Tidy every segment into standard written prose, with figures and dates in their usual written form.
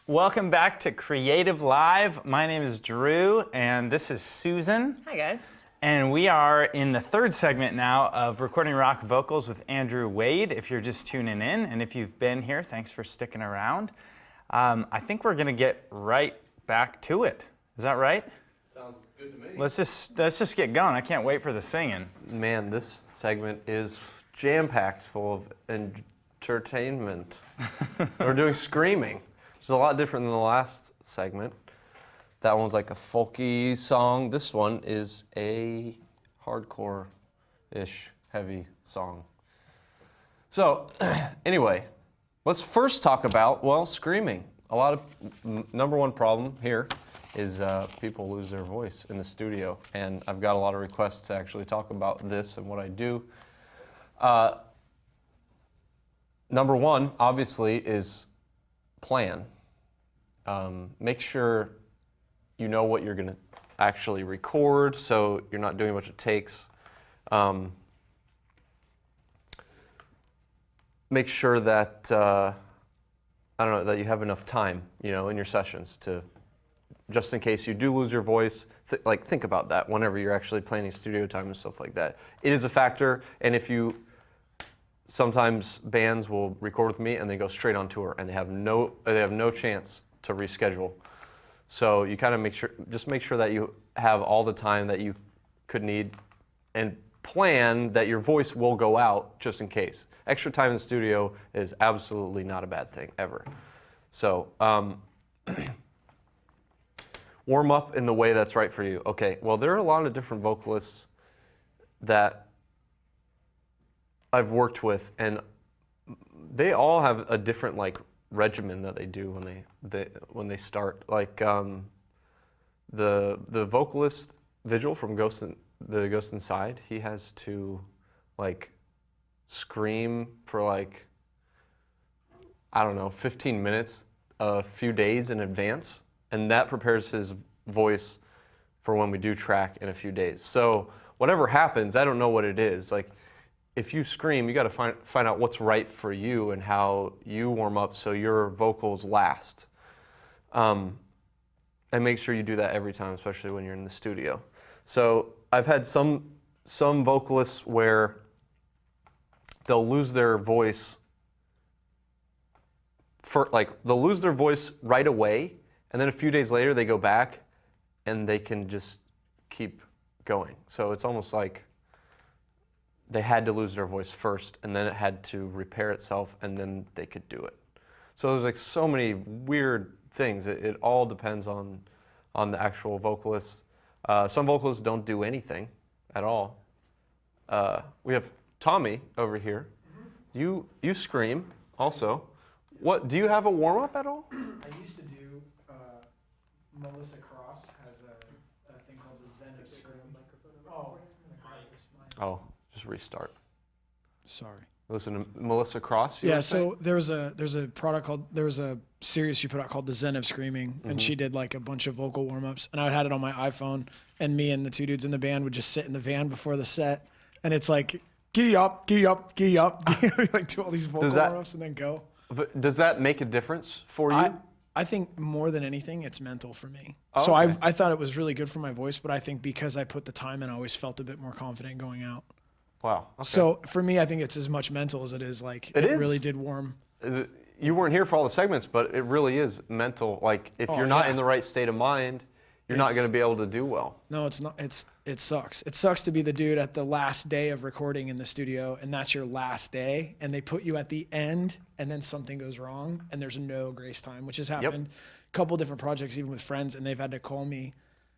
Welcome back to Creative Live. My name is Drew, and this is Susan. Hi, guys. And we are in the third segment now of Recording Rock Vocals with Andrew Wade, if you're just tuning in. And if you've been here, thanks for sticking around. I think we're going to get right back to it. Is that right? Sounds good to me. Let's just get going. I can't wait for the singing. Man, this segment is jam-packed full of entertainment. We're doing screaming. It's a lot different than the last segment. That one was like a folky song. This one is a hardcore-ish heavy song. So, anyway, let's first talk about, well, screaming. A lot of, number one problem here is people lose their voice in the studio. And I've got a lot of requests to actually talk about this and what I do. Number one, obviously, is plan. Make sure you know what you're going to actually record, so you're not doing a bunch of takes. Make sure that that you have enough time, in your sessions to, just in case you do lose your voice. Think about that whenever you're actually planning studio time and stuff like that. It is a factor, and sometimes bands will record with me and they go straight on tour and they have no chance to reschedule. So you kind of make sure that you have all the time that you could need and plan that your voice will go out just in case. Extra time in the studio is absolutely not a bad thing ever. So warm up in the way that's right for you. Okay, well, there are a lot of different vocalists that I've worked with, and they all have a different regimen that they do when they start. Like the vocalist Vigil from the Ghost Inside, he has to scream for 15 minutes a few days in advance, and that prepares his voice for when we do track in a few days. So whatever happens, I don't know what it is. If you scream, you got to find out what's right for you and how you warm up so your vocals last. And make sure you do that every time, especially when you're in the studio. So I've had some vocalists where they'll lose their voice they'll lose their voice right away, and then a few days later they go back and they can just keep going. So it's almost like they had to lose their voice first, and then it had to repair itself, and then they could do it. So there's so many weird things. It all depends on the actual vocalist. Some vocalists don't do anything at all. We have Tommy over here. You scream also. What do you have a warm up at all? I used to do. Melissa Cross has a thing called the Zen of Scream. Oh. Just restart. Sorry. Listen to Melissa Cross. Yeah. So there's a series she put out called the Zen of Screaming, and she did a bunch of vocal warm ups, and I had it on my iPhone, and me and the two dudes in the band would just sit in the van before the set, and it's key up, key up, key up, do all these vocal warm ups and then go. But does that make a difference for you? I think more than anything, it's mental for me. Oh, so okay. I thought it was really good for my voice, but I think because I put the time in, I always felt a bit more confident going out. Wow. Okay. So for me, I think it's as much mental as it is it really did warm. You weren't here for all the segments, but it really is mental. If you're not in the right state of mind, you're not going to be able to do well. No, it's not. It sucks. It sucks to be the dude at the last day of recording in the studio, and that's your last day, and they put you at the end, and then something goes wrong, and there's no grace time, which has happened. A couple different projects, even with friends, and they've had to call me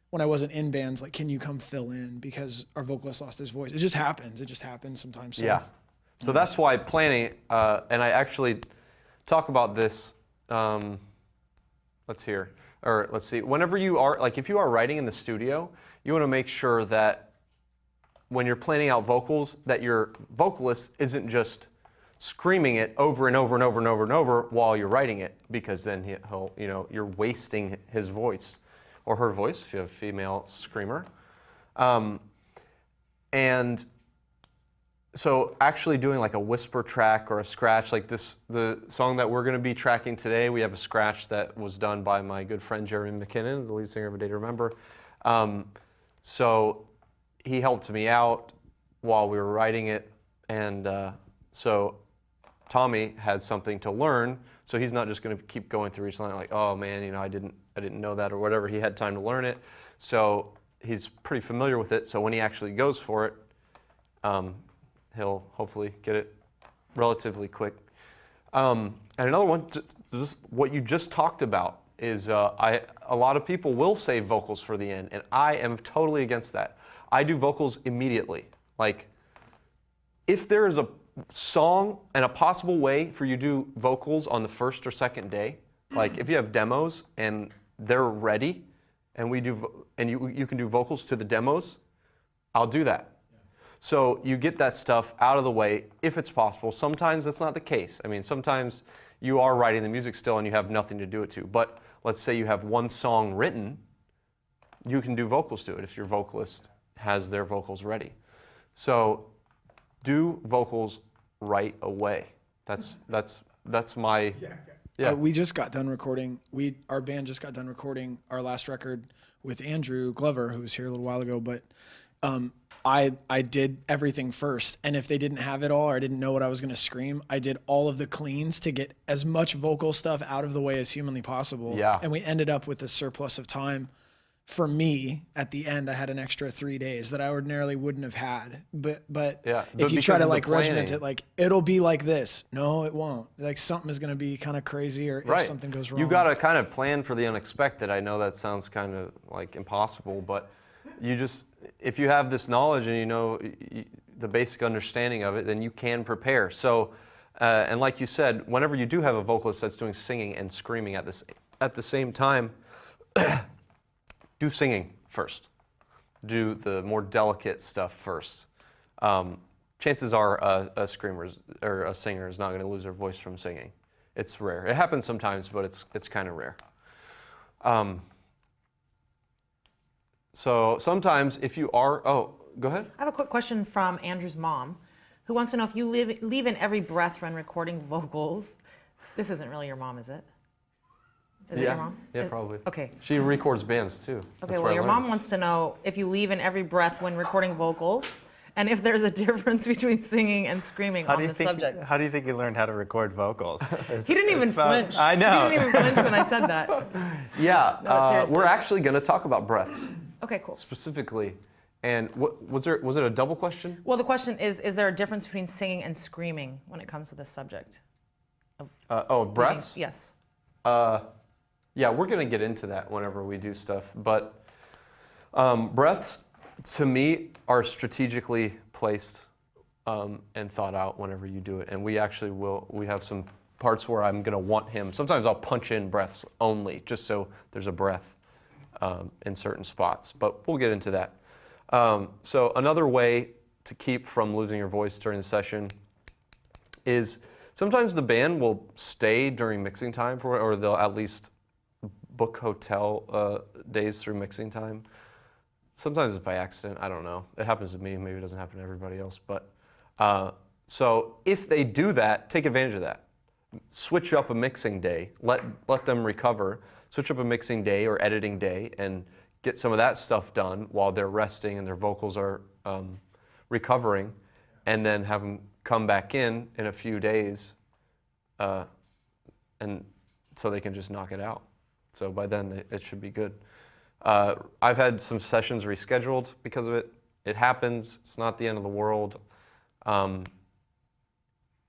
when I wasn't in bands, can you come fill in because our vocalist lost his voice. It just happens. It just happens sometimes. So, yeah. So that's why planning, and I actually talk about this, let's see. Whenever you are, if you are writing in the studio, you want to make sure that when you're planning out vocals, that your vocalist isn't just screaming it over and over and over and over and over while you're writing it, because then he'll you're wasting his voice. Or her voice, if you have a female screamer. And So actually doing like a whisper track or a scratch like this, the song that we're going to be tracking today, we have a scratch that was done by my good friend Jeremy McKinnon, the lead singer of A Day to Remember. So he helped me out while we were writing it, and so Tommy had something to learn, so he's not just going to keep going through each line like, oh man, you know, I didn't know that or whatever. He had time to learn it, so he's pretty familiar with it. So when he actually goes for it, he'll hopefully get it relatively quick. And another one, what you just talked about is a lot of people will save vocals for the end, and I am totally against that. I do vocals immediately. Like, if there is a song and a possible way for you to do vocals on the first or second day, like if you have demos and they're ready, and you can do vocals to the demos, I'll do that. So you get that stuff out of the way if it's possible. Sometimes that's not the case. I mean, sometimes you are writing the music still and you have nothing to do it to. But let's say you have one song written, you can do vocals to it if your vocalist has their vocals ready. So do vocals right away. That's my... Yeah. We just got done recording. Our band just got done recording our last record with Andrew Glover, who was here a little while ago. But I did everything first, and if they didn't have it all or I didn't know what I was going to scream, I did all of the cleans to get as much vocal stuff out of the way as humanly possible. Yeah. And we ended up with a surplus of time. For me, at the end, I had an extra 3 days that I ordinarily wouldn't have had. But if you try to like regiment it, like it'll be like this. No, it won't. Like something is going to be kind of crazy, or if something goes wrong. You got to kind of plan for the unexpected. I know that sounds kind of like impossible, but you just, if you have this knowledge and you know the basic understanding of it, then you can prepare. So, and like you said, whenever you do have a vocalist that's doing singing and screaming at the same time, do singing first. Do the more delicate stuff first. Chances are a screamer or a singer is not going to lose their voice from singing. It's rare. It happens sometimes, but it's kind of rare. So sometimes if you are, go ahead. I have a quick question from Andrew's mom, who wants to know if you leave in every breath when recording vocals. This isn't really your mom, is it? Is it your mom? Yeah, probably. Okay. She records bands too. Okay, well, your mom wants to know if you leave in every breath when recording vocals, and if there's a difference between singing and screaming on the subject. How do you think you learned how to record vocals? He didn't even flinch. I know. He didn't even flinch when I said that. Yeah, No, seriously. we're actually going to talk about breaths Okay, cool. specifically. And was it a double question? Well, the question is there a difference between singing and screaming when it comes to this subject? Breaths? Yes. Yeah, we're going to get into that whenever we do stuff. But breaths, to me, are strategically placed and thought out whenever you do it. And we actually we have some parts where I'm going to want him. Sometimes I'll punch in breaths only, just so there's a breath in certain spots. But we'll get into that. So another way to keep from losing your voice during the session is sometimes the band will stay during mixing time or they'll at least book hotel days through mixing time. Sometimes it's by accident. I don't know. It happens to me. Maybe it doesn't happen to everybody else. But so if they do that, take advantage of that. Switch up a mixing day. Let them recover. Switch up a mixing day or editing day and get some of that stuff done while they're resting and their vocals are recovering, and then have them come back in a few days, and so they can just knock it out. So by then it should be good. I've had some sessions rescheduled because of it. It happens. It's not the end of the world.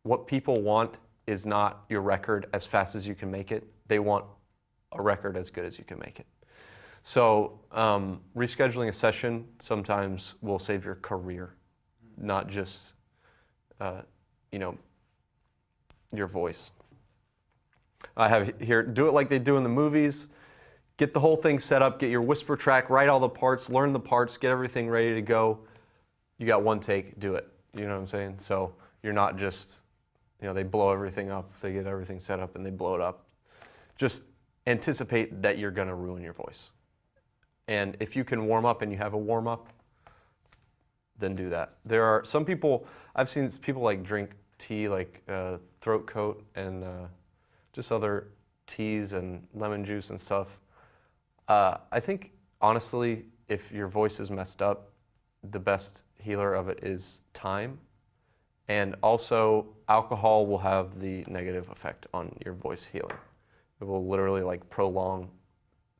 What people want is not your record as fast as you can make it. They want a record as good as you can make it. So rescheduling a session sometimes will save your career, not just your voice. I have here, do it like they do in the movies. Get the whole thing set up, get your whisper track, write all the parts, learn the parts, get everything ready to go. You got one take, do it. You know what I'm saying? So you're not just, they blow everything up, they get everything set up and they blow it up. Just anticipate that you're gonna ruin your voice. And if you can warm up and you have a warm up, then do that. There are some people, I've seen people like drink tea, like throat coat and just other teas and lemon juice and stuff. I think, honestly, if your voice is messed up, the best healer of it is time. And also, alcohol will have the negative effect on your voice healing. It will literally like prolong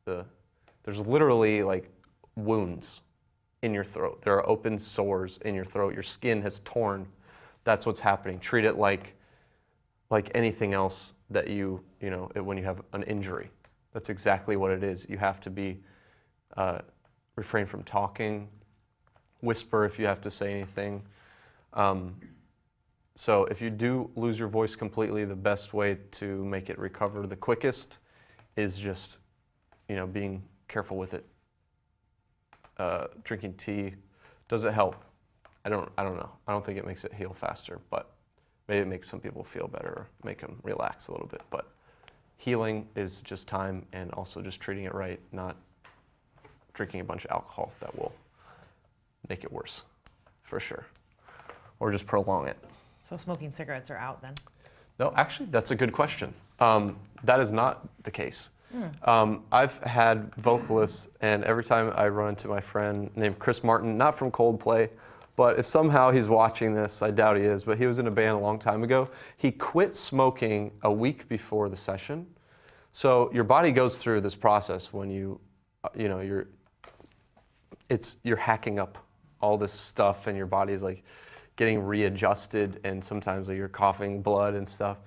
there's literally like wounds in your throat. There are open sores in your throat. Your skin has torn. That's what's happening. Treat it like anything else that when you have an injury. That's exactly what it is. You have to be refrain from talking, whisper if you have to say anything. So if you do lose your voice completely, the best way to make it recover the quickest is just, being careful with it. Drinking tea, does it help? I don't know. I don't think it makes it heal faster, but maybe it makes some people feel better, or make them relax a little bit. But healing is just time, and also just treating it right, not drinking a bunch of alcohol. That will make it worse, for sure. Or just prolong it. So smoking cigarettes are out then? No, actually, that's a good question. That is not the case. I've had vocalists, and every time I run into my friend named Chris Martin, not from Coldplay, but if somehow he's watching this, I doubt he is, but he was in a band a long time ago. He quit smoking a week before the session. So your body goes through this process when you're hacking up all this stuff, and your body is like getting readjusted, and sometimes you're coughing blood and stuff.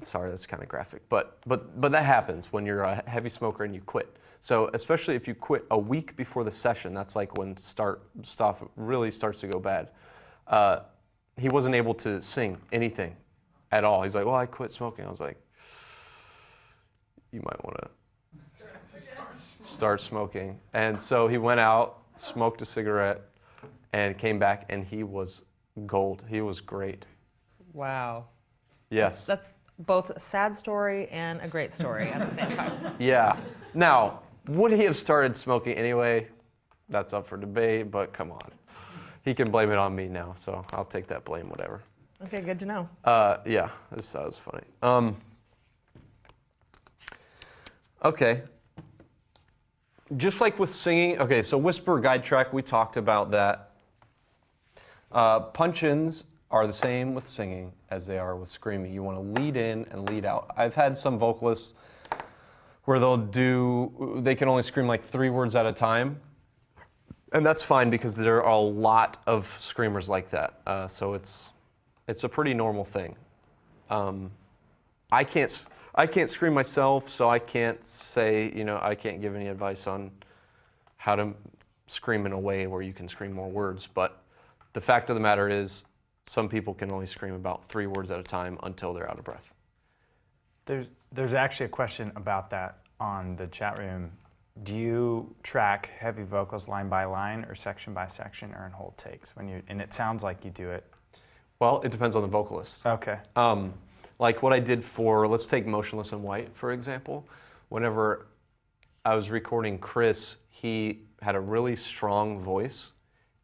Sorry, that's kind of graphic, but that happens when you're a heavy smoker and you quit. So especially if you quit a week before the session, that's like when stuff really starts to go bad. He wasn't able to sing anything at all. He's like, well, I quit smoking. I was like, you might want to start smoking. And so he went out, smoked a cigarette, and came back, and he was gold. He was great. Wow. Yes. That's both a sad story and a great story at the same time. Yeah. Now, would he have started smoking anyway? That's up for debate, but come on. He can blame it on me now, so I'll take that blame, whatever. Okay, good to know. Yeah, I just thought it was funny. Okay. Just like with singing, okay, so whisper guide track, we talked about that. Punch-ins are the same with singing as they are with screaming. You want to lead in and lead out. I've had some vocalists where they can only scream like 3 words at a time. And that's fine because there are a lot of screamers like that. So it's a pretty normal thing. I can't scream myself, so I can't say, I can't give any advice on how to scream in a way where you can scream more words. But the fact of the matter is, some people can only scream about 3 words at a time until they're out of breath. There's actually a question about that on the chat room. Do you track heavy vocals line by line, or section by section, or in whole takes? And it sounds like you do it. Well, it depends on the vocalist. Okay. Like what I did for, let's take Motionless in White, for example. Whenever I was recording Chris, he had a really strong voice,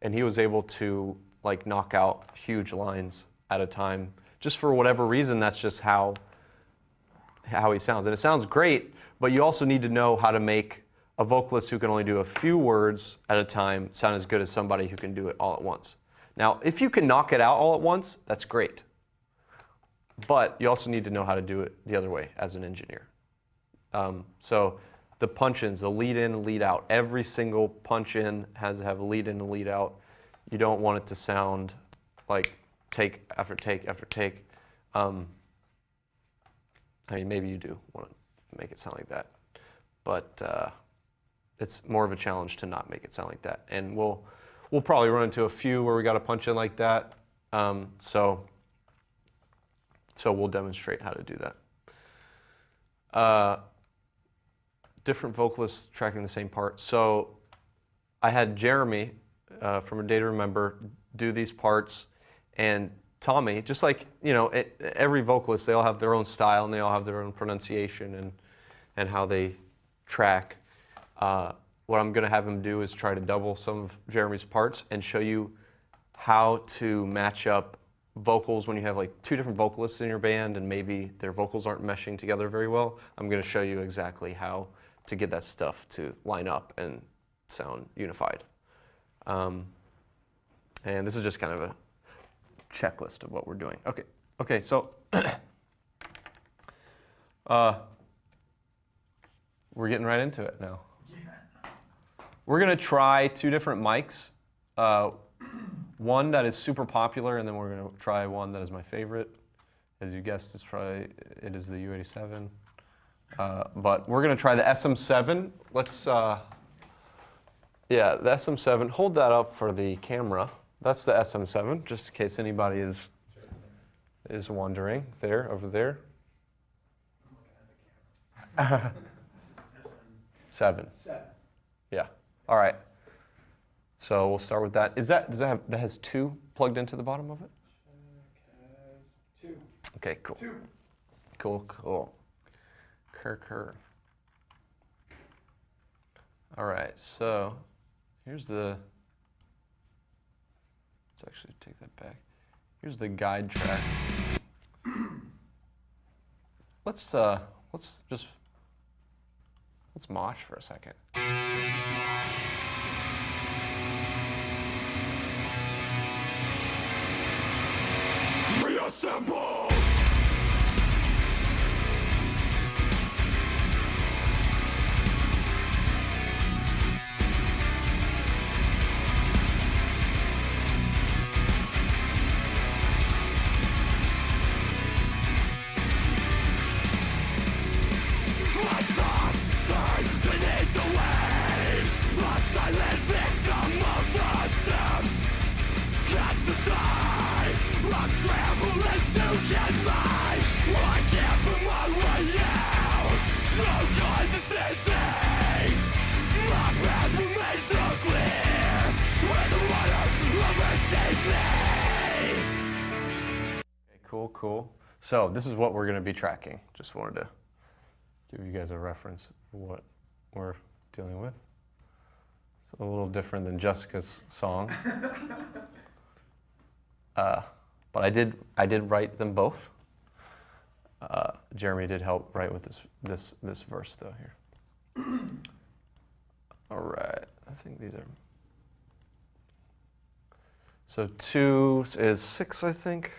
and he was able to knock out huge lines at a time. Just for whatever reason, that's just how he sounds. And it sounds great, but you also need to know how to make a vocalist who can only do a few words at a time sound as good as somebody who can do it all at once. Now, if you can knock it out all at once, that's great. But you also need to know how to do it the other way as an engineer. So the punch-ins, the lead in and lead out, every single punch-in has to have a lead in and lead out. You don't want it to sound like take after take after take. Maybe you do want to make it sound like that. But it's more of a challenge to not make it sound like that. And we'll probably run into a few where we got to punch in like that. So we'll demonstrate how to do that. Different vocalists tracking the same part. So I had Jeremy from A Day to Remember do these parts, and Tommy, just like every vocalist, they all have their own style and they all have their own pronunciation and how they track. what I'm going to have him do is try to double some of Jeremy's parts and show you how to match up vocals when you have like two different vocalists in your band and maybe their vocals aren't meshing together very well. I'm going to show you exactly how to get that stuff to line up and sound unified. And this is just kind of a checklist of what we're doing. Okay, so we're getting right into it now. We're going to try two different mics. One that is super popular, and then we're going to try one that is my favorite. As you guessed, it is the U87. But we're going to try the SM7. Let's, the SM7. Hold that up for the camera. That's the SM7, just in case anybody is wondering. Over there. 7. Yeah. All right. So we'll start with that. That has 2 plugged into the bottom of it? Has 2. Okay, cool. 2. Cool. Kerr. All right, so here's let's actually take that back. Here's the guide track. Let's mosh for a second. Reassemble! Cool. So this is what we're going to be tracking. Just wanted to give you guys a reference for what we're dealing with. It's a little different than Jessica's song. But I did write them both. Jeremy did help write with this verse though here. All right, I think these are. So 2 is 6, I think.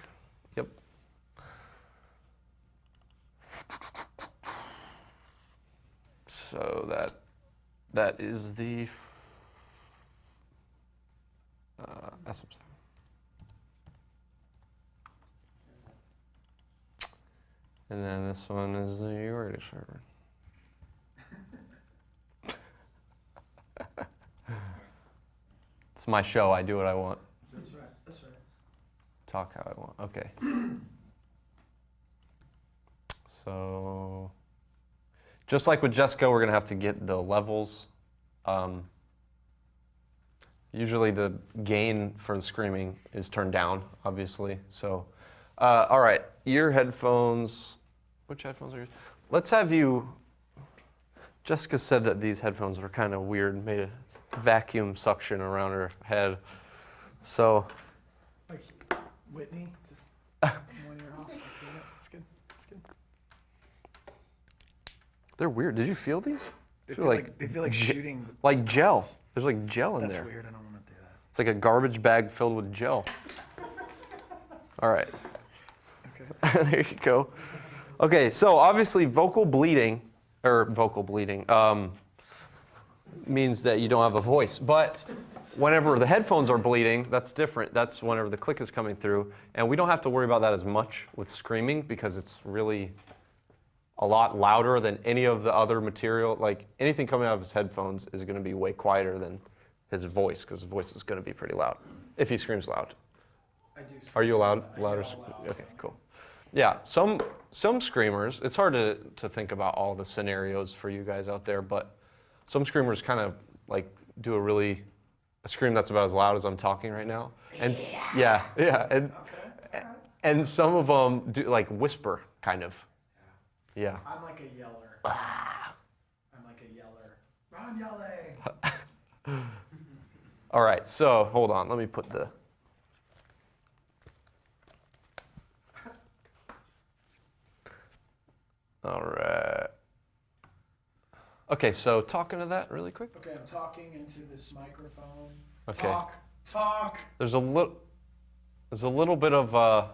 Yep. So that is the SM7. And then this one is the U87. It's my show. I do what I want. That's right. Talk how I want. Okay. So, just like with Jessica, we're going to have to get the levels. Usually the gain for the screaming is turned down, obviously. So, all right, ear headphones. Which headphones are yours? Let's have you. Jessica said that these headphones were kind of weird, made a vacuum suction around her head. So. Like Whitney, just one ear off. It's good. They're weird. Did you feel these? They feel like shooting. Like gel. There's like gel in there. That's weird. I don't want to do that. It's like a garbage bag filled with gel. All right. Okay. There you go. Okay, so obviously vocal bleeding means that you don't have a voice. But whenever the headphones are bleeding, that's different. That's whenever the click is coming through. And we don't have to worry about that as much with screaming because it's really a lot louder than any of the other material. Like anything coming out of his headphones is going to be way quieter than his voice because his voice is going to be pretty loud if he screams loud. I do scream. Are you louder? Okay, cool. Yeah, some screamers, it's hard to think about all the scenarios for you guys out there, but some screamers kind of like do a scream that's about as loud as I'm talking right now. And yeah, and some of them do like whisper kind of. Yeah. I'm like a yeller. I'm like a yeller. I'm yelling. All right, so hold on. Let me put the... All right. Okay, so talking to that really quick. Okay, I'm talking into this microphone. Okay. Talk. There's a little bit of a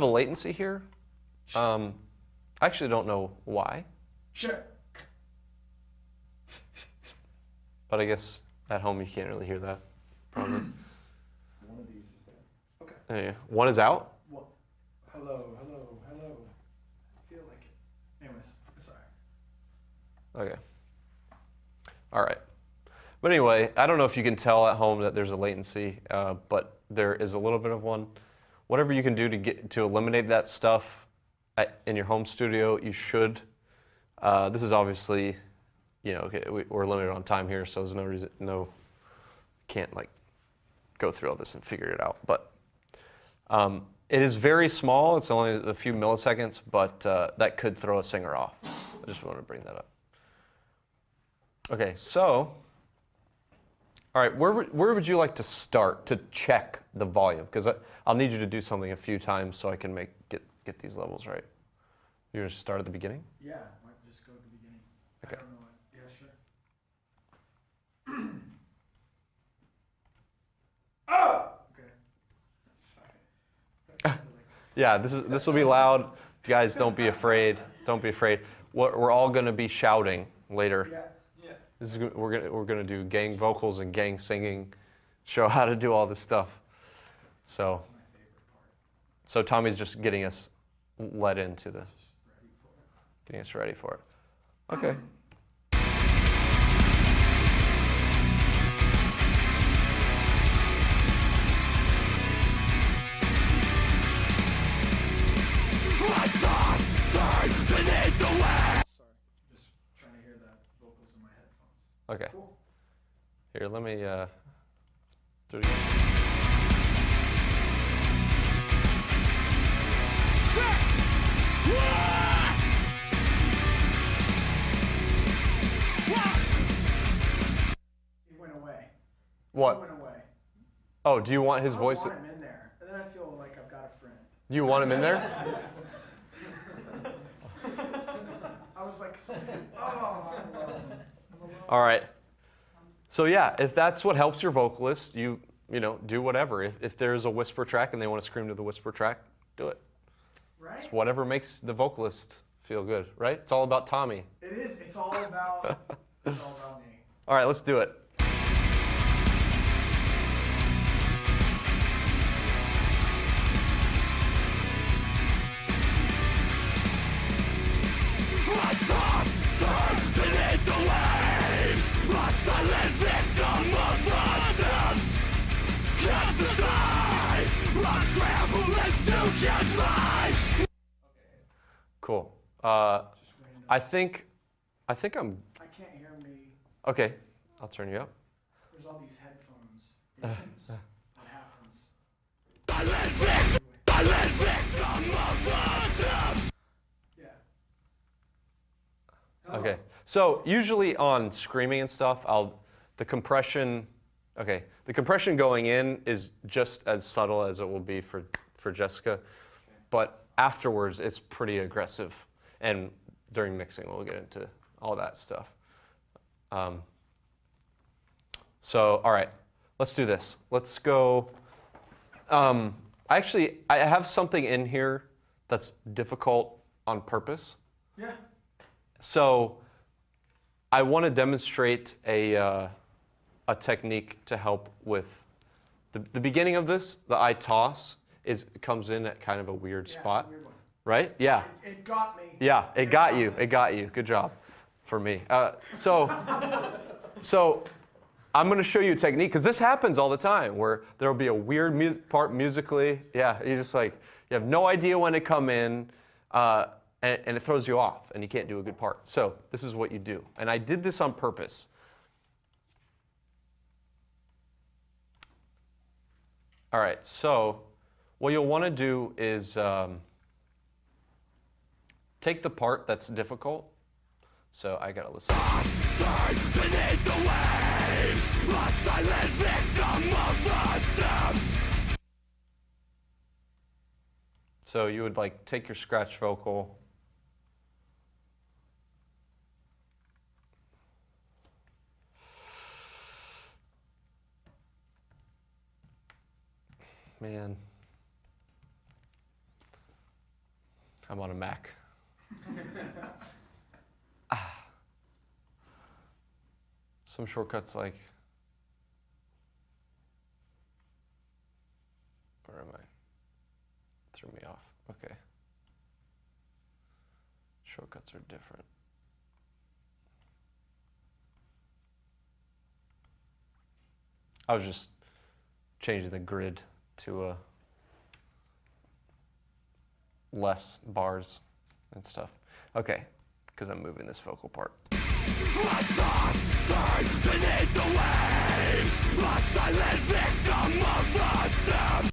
latency here. I actually don't know why, Check. but I guess at home you can't really hear that. Probably. One of these is there. Okay. Anyway, one is out. What? Hello. I feel like it. Anyways, it's alright. Okay. All right. But anyway, I don't know if you can tell at home that there's a latency, but there is a little bit of one. Whatever you can do to eliminate that stuff in your home studio, you should. This is obviously, okay, we're limited on time here, so there's no reason, can't like go through all this and figure it out. But it is very small. It's only a few milliseconds, but that could throw a singer off. I just wanted to bring that up. Okay, so, all right, where would you like to start to check the volume? Because I'll need you to do something a few times so I can get these levels right. You want to start at the beginning? Yeah, might just go at the beginning. Okay. I don't know what. Yeah, sure. Oh! Okay. Sorry. Yeah, this will be loud. Guys, don't be afraid. Don't be afraid. We're all going to be shouting later. Yeah. We're gonna do gang vocals and gang singing, show how to do all this stuff. So, That's my favorite part. so Tommy's just getting us led into this, getting us ready for it. Okay. Sorry, just trying to hear the vocals in my headphones. Okay. Cool. Here, let me do it again. He went away. What? He went away. Oh, do you want his voice? I want him in there, and then I feel like I've got a friend. You want him in there? I was like, oh, I'm alone. All right. So yeah, if that's what helps your vocalist, you do whatever. If there's a whisper track and they want to scream to the whisper track, do it. Right? It's whatever makes the vocalist feel good, right? It's all about Tommy. It is. It's all about me. All right, let's do it. Cool. I think I'm. I can't hear me. Okay, I'll turn you up. There's all these headphones issues. What happens? Yeah. Hello? Okay. So usually on screaming and stuff, the compression going in is just as subtle as it will be for Jessica, but afterwards it's pretty aggressive, and during mixing we'll get into all that stuff. So all right, let's do this. Let's go. I have something in here that's difficult on purpose. Yeah. So I want to demonstrate a technique to help with the beginning of this. The I toss comes in at kind of a weird spot, It's a weird one. right? Yeah, It got me. yeah, it got you. It got you. Good job, for me. So I'm going to show you a technique because this happens all the time where there'll be a weird part musically. Yeah, you have no idea when to come in. And it throws you off, and you can't do a good part. So this is what you do. And I did this on purpose. All right, so what you'll want to do is take the part that's difficult. So I gotta listen. Beneath the waves, a silent victim of the depths. So you would like take your scratch vocal. Man, I'm on a Mac. Some shortcuts like, where am I? Threw me off. Okay. Shortcuts are different. I was just changing the grid to less bars and stuff. Okay, because I'm moving this vocal part. Beneath the waves, a silent victim of the depths.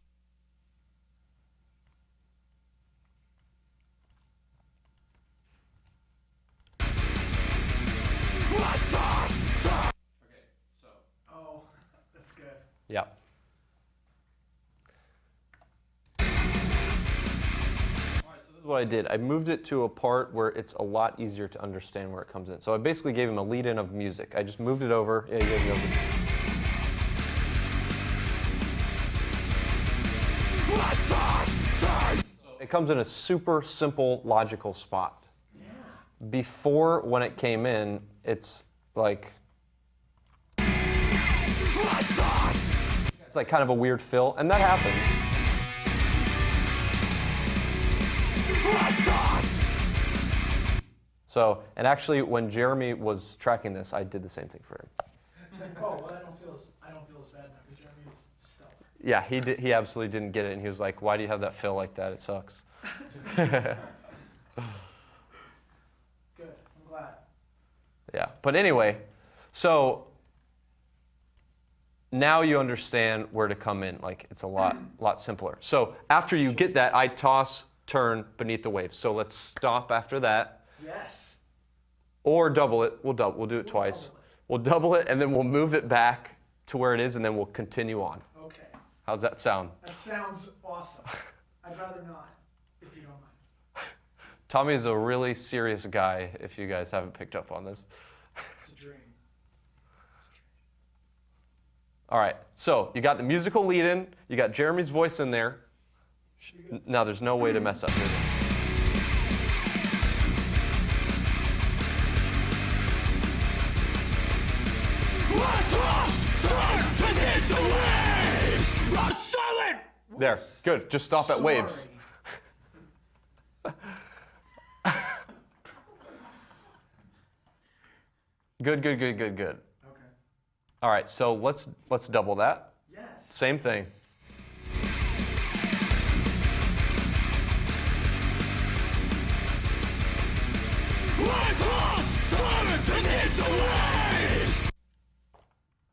Oh, that's good. Yeah. This is what I did. I moved it to a part where it's a lot easier to understand where it comes in. So I basically gave him a lead-in of music. I just moved it over. Yeah, you guys know. It comes in a super simple, logical spot. Yeah. Before, when it came in, it's like... It's like kind of a weird fill, and that happens. So, and actually, when Jeremy was tracking this, I did the same thing for him. Oh, well, I don't feel as bad now because Jeremy is stellar. Yeah, he did. He absolutely didn't get it, and he was like, "Why do you have that fill like that? It sucks." Good. I'm glad. Yeah, but anyway, so now you understand where to come in. Like it's a lot simpler. So after you get that, I toss, turn, beneath the waves. So let's stop after that. Yes. Or double it. We'll do it twice. We'll double it, and then we'll move it back to where it is, and then we'll continue on. Okay. How's that sound? That sounds awesome. I'd rather not, if you don't mind. Tommy is a really serious guy, if you guys haven't picked up on this. It's a dream. All right, so you got the musical lead-in, you got Jeremy's voice in there. Should be good. Now there's no way to mess up here. There, good. Just stop at waves. Good. Okay. All right, so let's double that. Yes. Same thing.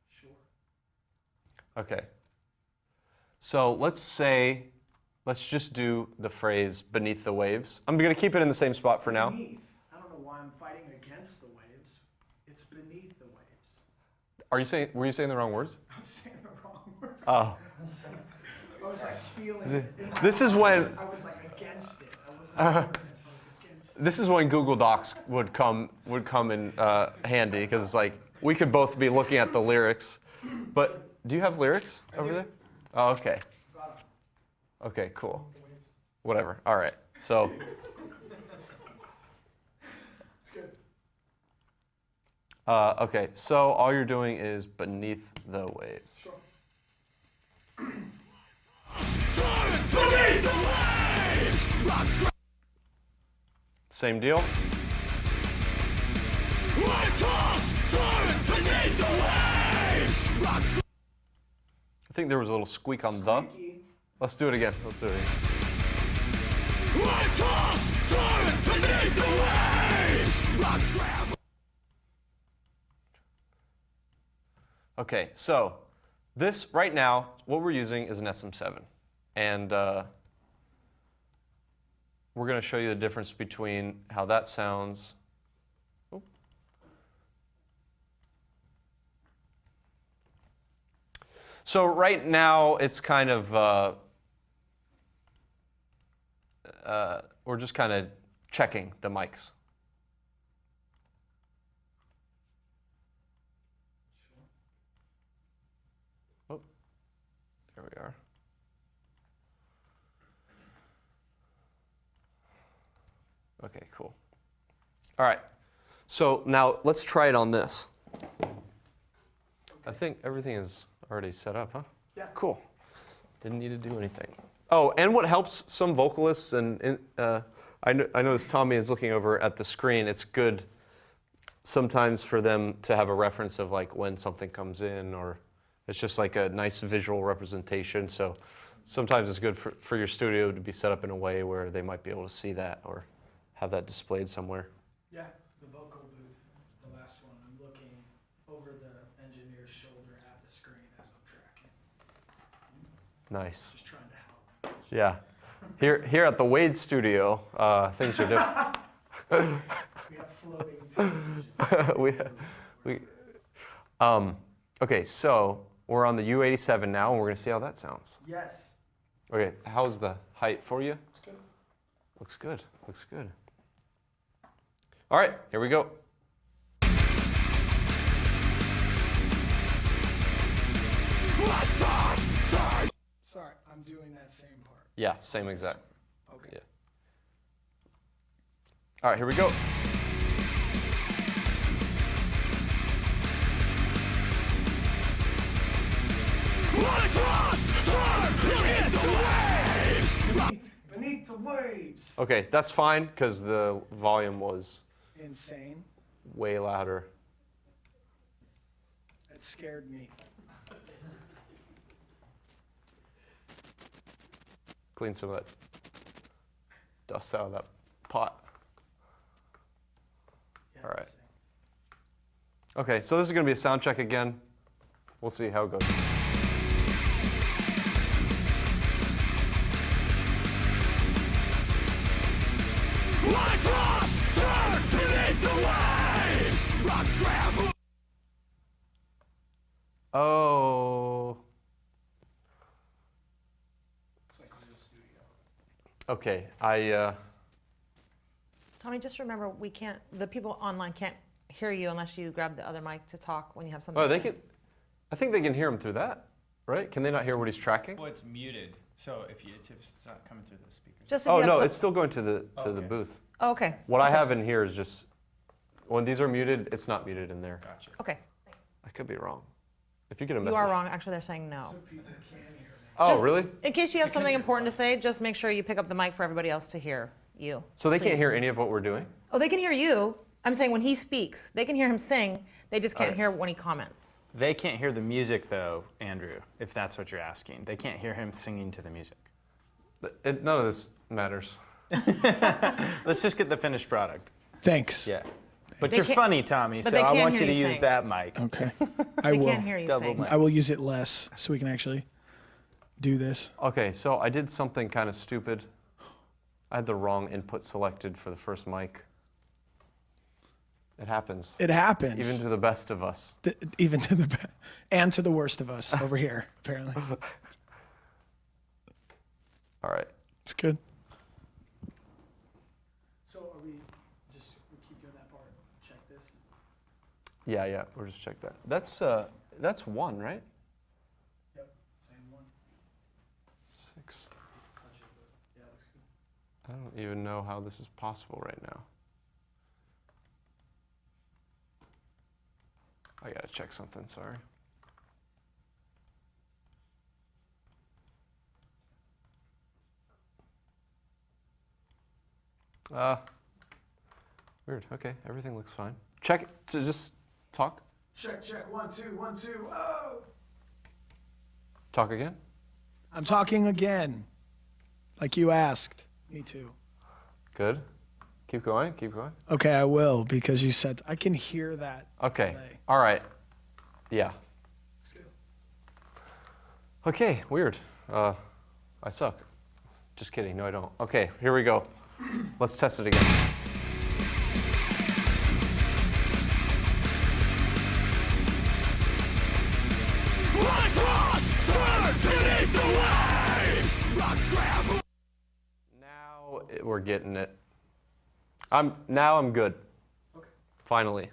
Sure. Okay. So let's just do the phrase beneath the waves. I'm going to keep it in the same spot for now. Beneath. I don't know why I'm fighting against the waves. It's beneath the waves. Were you saying the wrong words? I'm saying the wrong word. Oh. I was like feeling it. This is when I was like against it. I was against it. this is when Google Docs would come in handy, because it's like we could both be looking at the lyrics. But do you have lyrics over there? Oh, okay. Okay, cool. Whatever. All right. So. It's good. Okay. So all you're doing is beneath the waves. Sure. Same deal. I think there was a little squeak on the. Let's do it again. Okay, so this right now, what we're using is an SM7. And we're going to show you the difference between how that sounds So right now it's kind of we're just kind of checking the mics. Oh, there we are. Okay, cool. All right. So now let's try it on this. I think everything is already set up, huh? Yeah. Cool. Didn't need to do anything. Oh, and what helps some vocalists, and I noticed Tommy is looking over at the screen. It's good sometimes for them to have a reference of like when something comes in, or it's just like a nice visual representation. So sometimes it's good for your studio to be set up in a way where they might be able to see that or have that displayed somewhere. Yeah, the vocal booth, the last one. I'm looking over the engineer's shoulder at the screen as I'm tracking. Nice. Just trying to help. Yeah. Here at the Wade studio, things are different. We have floating television. Okay, so we're on the U87 now, and we're going to see how that sounds. Yes. Okay, how's the height for you? It's good. Looks good. Looks good. All right, here we go. Sorry, I'm doing that same part. Yeah, same exact. Okay. Yeah. All right, here we go. Beneath the waves. Okay, that's fine because the volume was Insane. way louder. It scared me. Clean some of that dust out of that pot. Yeah, All right. insane. Okay, so this is going to be a sound check again. We'll see how it goes. Oh. It's like a real studio. Okay, Tommy, just remember, the people online can't hear you unless you grab the other mic to talk when you have something oh, to they say. can. I think they can hear him through that, right? Can they not hear what he's tracking? Well, it's muted, so if it's not coming through the speakers. Just if Oh you have no, some- it's still going to the Okay. booth. Oh, okay. What I have in here is just when these are muted, it's not muted in there. Gotcha. Okay. I could be wrong. If you get a You message. are wrong. Actually, they're saying no. So people can hear me. Oh, Just- really? In case you have something important to say, just make sure you pick up the mic for everybody else to hear you. So they can't Please. hear any of what we're doing? Oh, they can hear you. I'm saying when he speaks, they can hear him sing. They just can't Alright. hear when he comments. They can't hear the music though, Andrew, if that's what you're asking. They can't hear him singing to the music. None of this matters. Let's just get the finished product. Thanks. Yeah. But They you're can't- funny, Tommy, but so they I can't want hear you to you use sing. that mic. Okay. I They will. can't hear you Double sing. mic. I will use it less so we can actually do this. Okay, so I did something kind of stupid. I had the wrong input selected for the first mic. It happens. It happens. Even to the best of us. Even to the and to the worst of us over here, apparently. All right. It's good. So are we keep doing that part? Check this. Yeah, we'll just check that. That's one, right? Yep. Same one. 6. Yeah, looks good. I don't even know how this is possible right now. I gotta check something, sorry. Weird. Okay, everything looks fine. Check it to just talk. Check. 1, 2, 1, 2. Oh. Talk again. I'm talking again, like you asked me to. Good. Keep going. Okay, I will because you said I can hear that. Okay. delay. All right. Yeah. It's good. Okay, weird. I suck. Just kidding. No, I don't. Okay, here we go. Let's test it again. we're getting it. Now I'm good. Okay. Finally.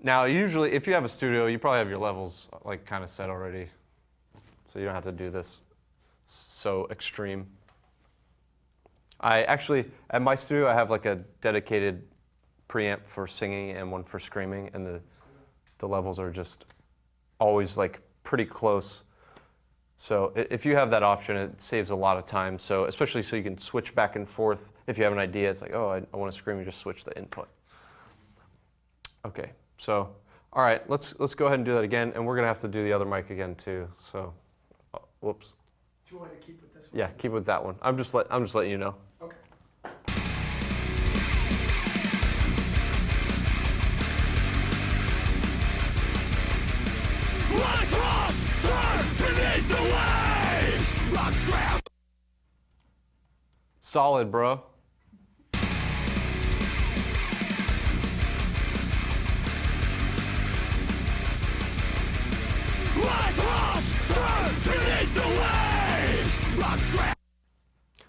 Now, usually, if you have a studio, you probably have your levels like kind of set already, so you don't have to do this so extreme. I actually, at my studio, I have like a dedicated preamp for singing and one for screaming, and the levels are just always like pretty close. So if you have that option, it saves a lot of time. So especially so you can switch back and forth. If you have an idea, it's like, oh, I want to scream, you just switch the input. Okay, so all right, let's go ahead and do that again, and we're gonna have to do the other mic again too. So, whoops. Do you want me to keep with this one? Yeah, keep with that one. I'm just letting you know. Okay. Let's cross, turn beneath the waves. Rock scram. Solid, bro. Let's cross, turn beneath the waves. Rock scram.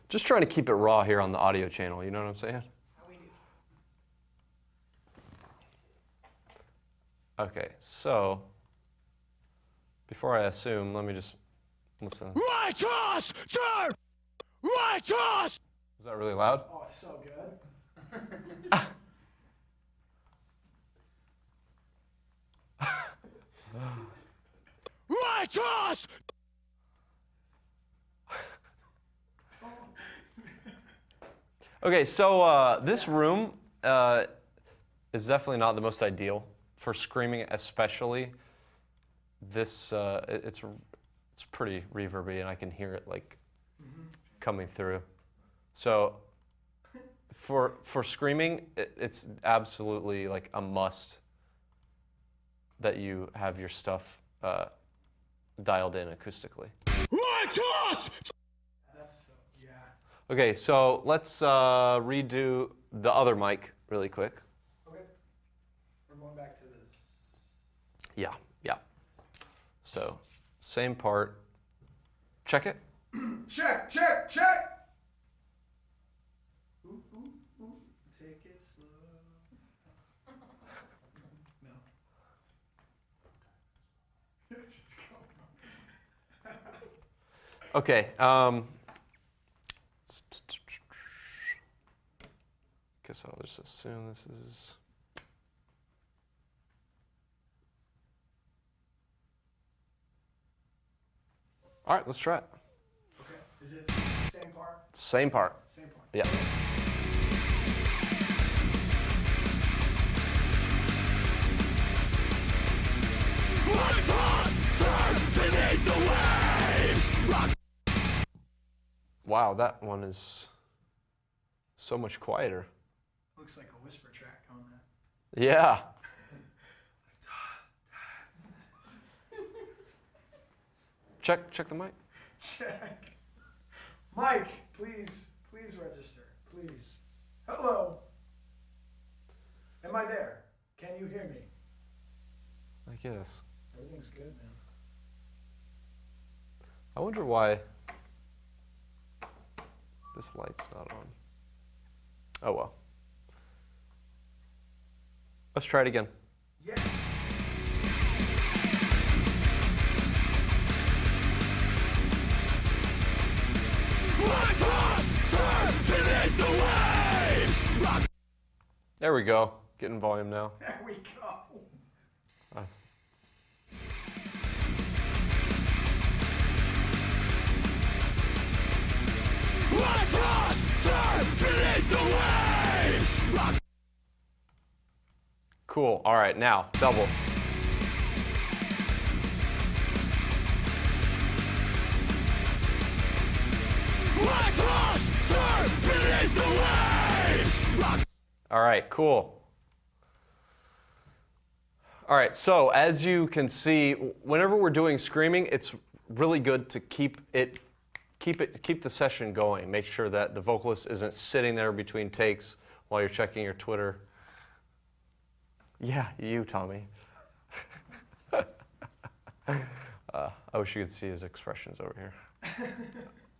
Just trying to keep it raw here on the audio channel. You know what I'm saying? Okay, so before I assume, let me just listen. Right cross, turn. Right cross. Is that really loud? Oh, it's so good. Right cross. Okay, so this room is definitely not the most ideal for screaming, especially. It's pretty reverby, and I can hear it like coming through. So for screaming, it's absolutely like a must that you have your stuff dialed in acoustically. Right cross. That's so, yeah. Okay, so let's redo the other mic really quick. Okay. We're going back to this. Yeah. So, same part. Check it. Check, check, check. Ooh, ooh, ooh. Take it slow. No. Just go. Okay. Guess I'll just assume this is. All right, let's try it. Okay. Is it same part? Same part. Same part. Yeah. Let's cross, turn beneath the waves. Rock. Wow, that one is so much quieter. Looks like a whisper track on that. Yeah. Check the mic. Check. Mike, please register. Please. Hello. Am I there? Can you hear me? I guess. Everything's good, man. I wonder why this light's not on. Oh well. Let's try it again. Yeah. Let's cross, turn beneath the waves. Rock. There we go. Getting volume now. There we go. Let's cross, turn beneath the waves. Rock. Cool. All right, now double. Let's cross, turn beneath the waves. Rock. All right, cool. All right, so as you can see, whenever we're doing screaming, it's really good to keep the session going. Make sure that the vocalist isn't sitting there between takes while you're checking your Twitter. Yeah, you, Tommy. I wish you could see his expressions over here.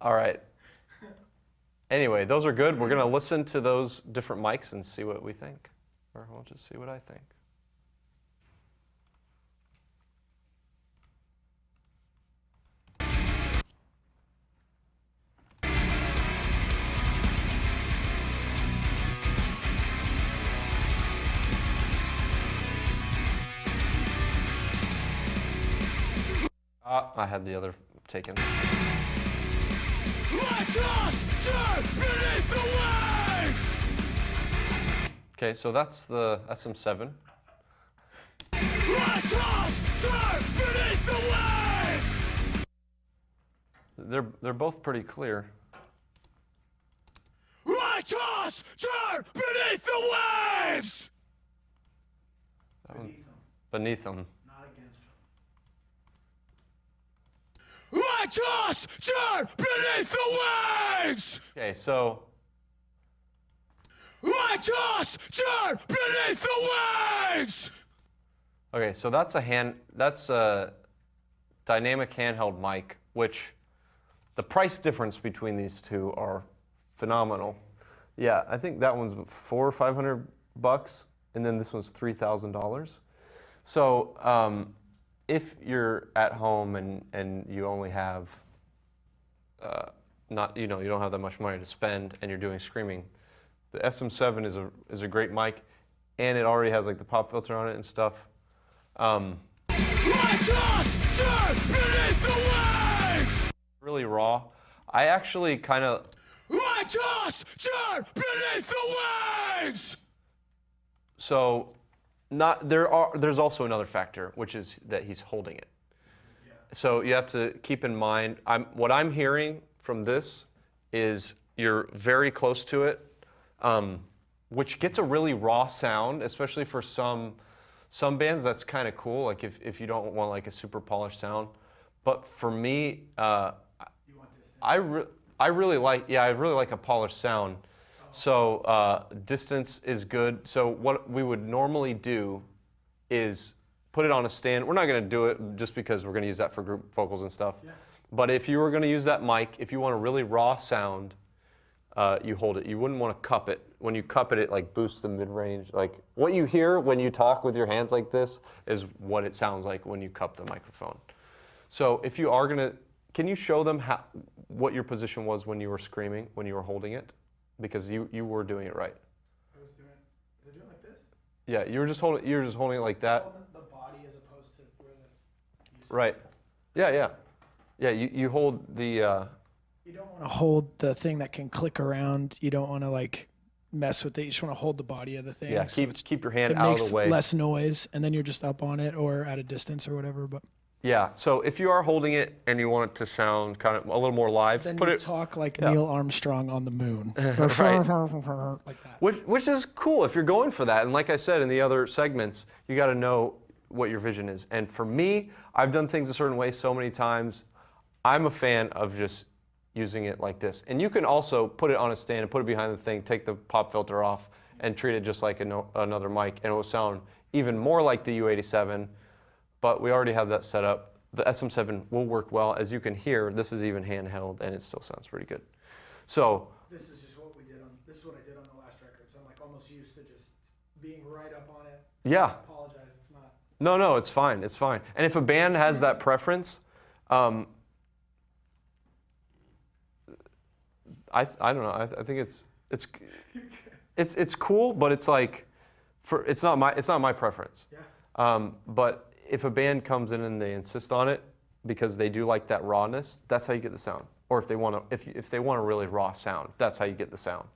All right. Anyway, those are good. We're going to listen to those different mics and see what we think. Or we'll just see what I think. I had the other taken. Let us turn beneath the waves! Okay, so that's the SM7. Let us turn beneath the waves! They're both pretty clear. Let us turn beneath the waves! Beneath them. Let us turn beneath the waves! Okay, so Let us turn beneath the waves! that's a dynamic handheld mic, which the price difference between these two are phenomenal. Yeah, I think that one's $400 or $500, and then this one's $3,000. So if you're at home and you only have you don't have that much money to spend and you're doing screaming, the SM7 is a great mic, and it already has like the pop filter on it and stuff. Let us turn beneath the waves! Really raw. I actually kind of Let us turn beneath the waves! so there's also another factor, which is that he's holding it. So you have to keep in mind, what I'm hearing from this is you're very close to it, which gets a really raw sound, especially for some bands. That's kind of cool, like if you don't want like a super polished sound. But for me, I really like a polished sound. So distance is good. So what we would normally do is put it on a stand. We're not going to do it just because we're going to use that for group vocals and stuff. Yeah. But if you were going to use that mic, if you want a really raw sound, you hold it. You wouldn't want to cup it. When you cup it, it like boosts the mid-range. Like what you hear when you talk with your hands like this is what it sounds like when you cup the microphone. So if you are going to, can you show them what your position was when you were screaming, when you were holding it? Because you were doing it right. Was I doing like this? Yeah, you were just holding it like that. The body as opposed to where the. Right. Yeah. You hold the. You don't want to hold the thing that can click around. You don't want to like mess with it. You just want to hold the body of the thing. Yeah, so keep your hand it out makes of the way. less noise, and then you're just up on it or at a distance or whatever. But yeah, so if you are holding it and you want it to sound kind of a little more live, then put you it talk like Neil Armstrong on the moon, right. like that. Which is cool if you're going for that. And like I said in the other segments, you got to know what your vision is. And for me, I've done things a certain way so many times. I'm a fan of just using it like this. And you can also put it on a stand and put it behind the thing, take the pop filter off, and treat it just like another mic, and it will sound even more like the U87. But we already have that set up. The SM7 will work well. As you can hear, this is even handheld, and it still sounds pretty good. So This is just what we did this is what I did on the last record. So I'm like almost used to just being right up on it. So yeah. I apologize. It's not. No, it's fine. It's fine. And if a band has that preference, I don't know. I think it's cool, but it's like it's not my preference. Yeah. But if a band comes in and they insist on it because they do like that rawness, that's how you get the sound. Or if they want a really raw sound, that's how you get the sound.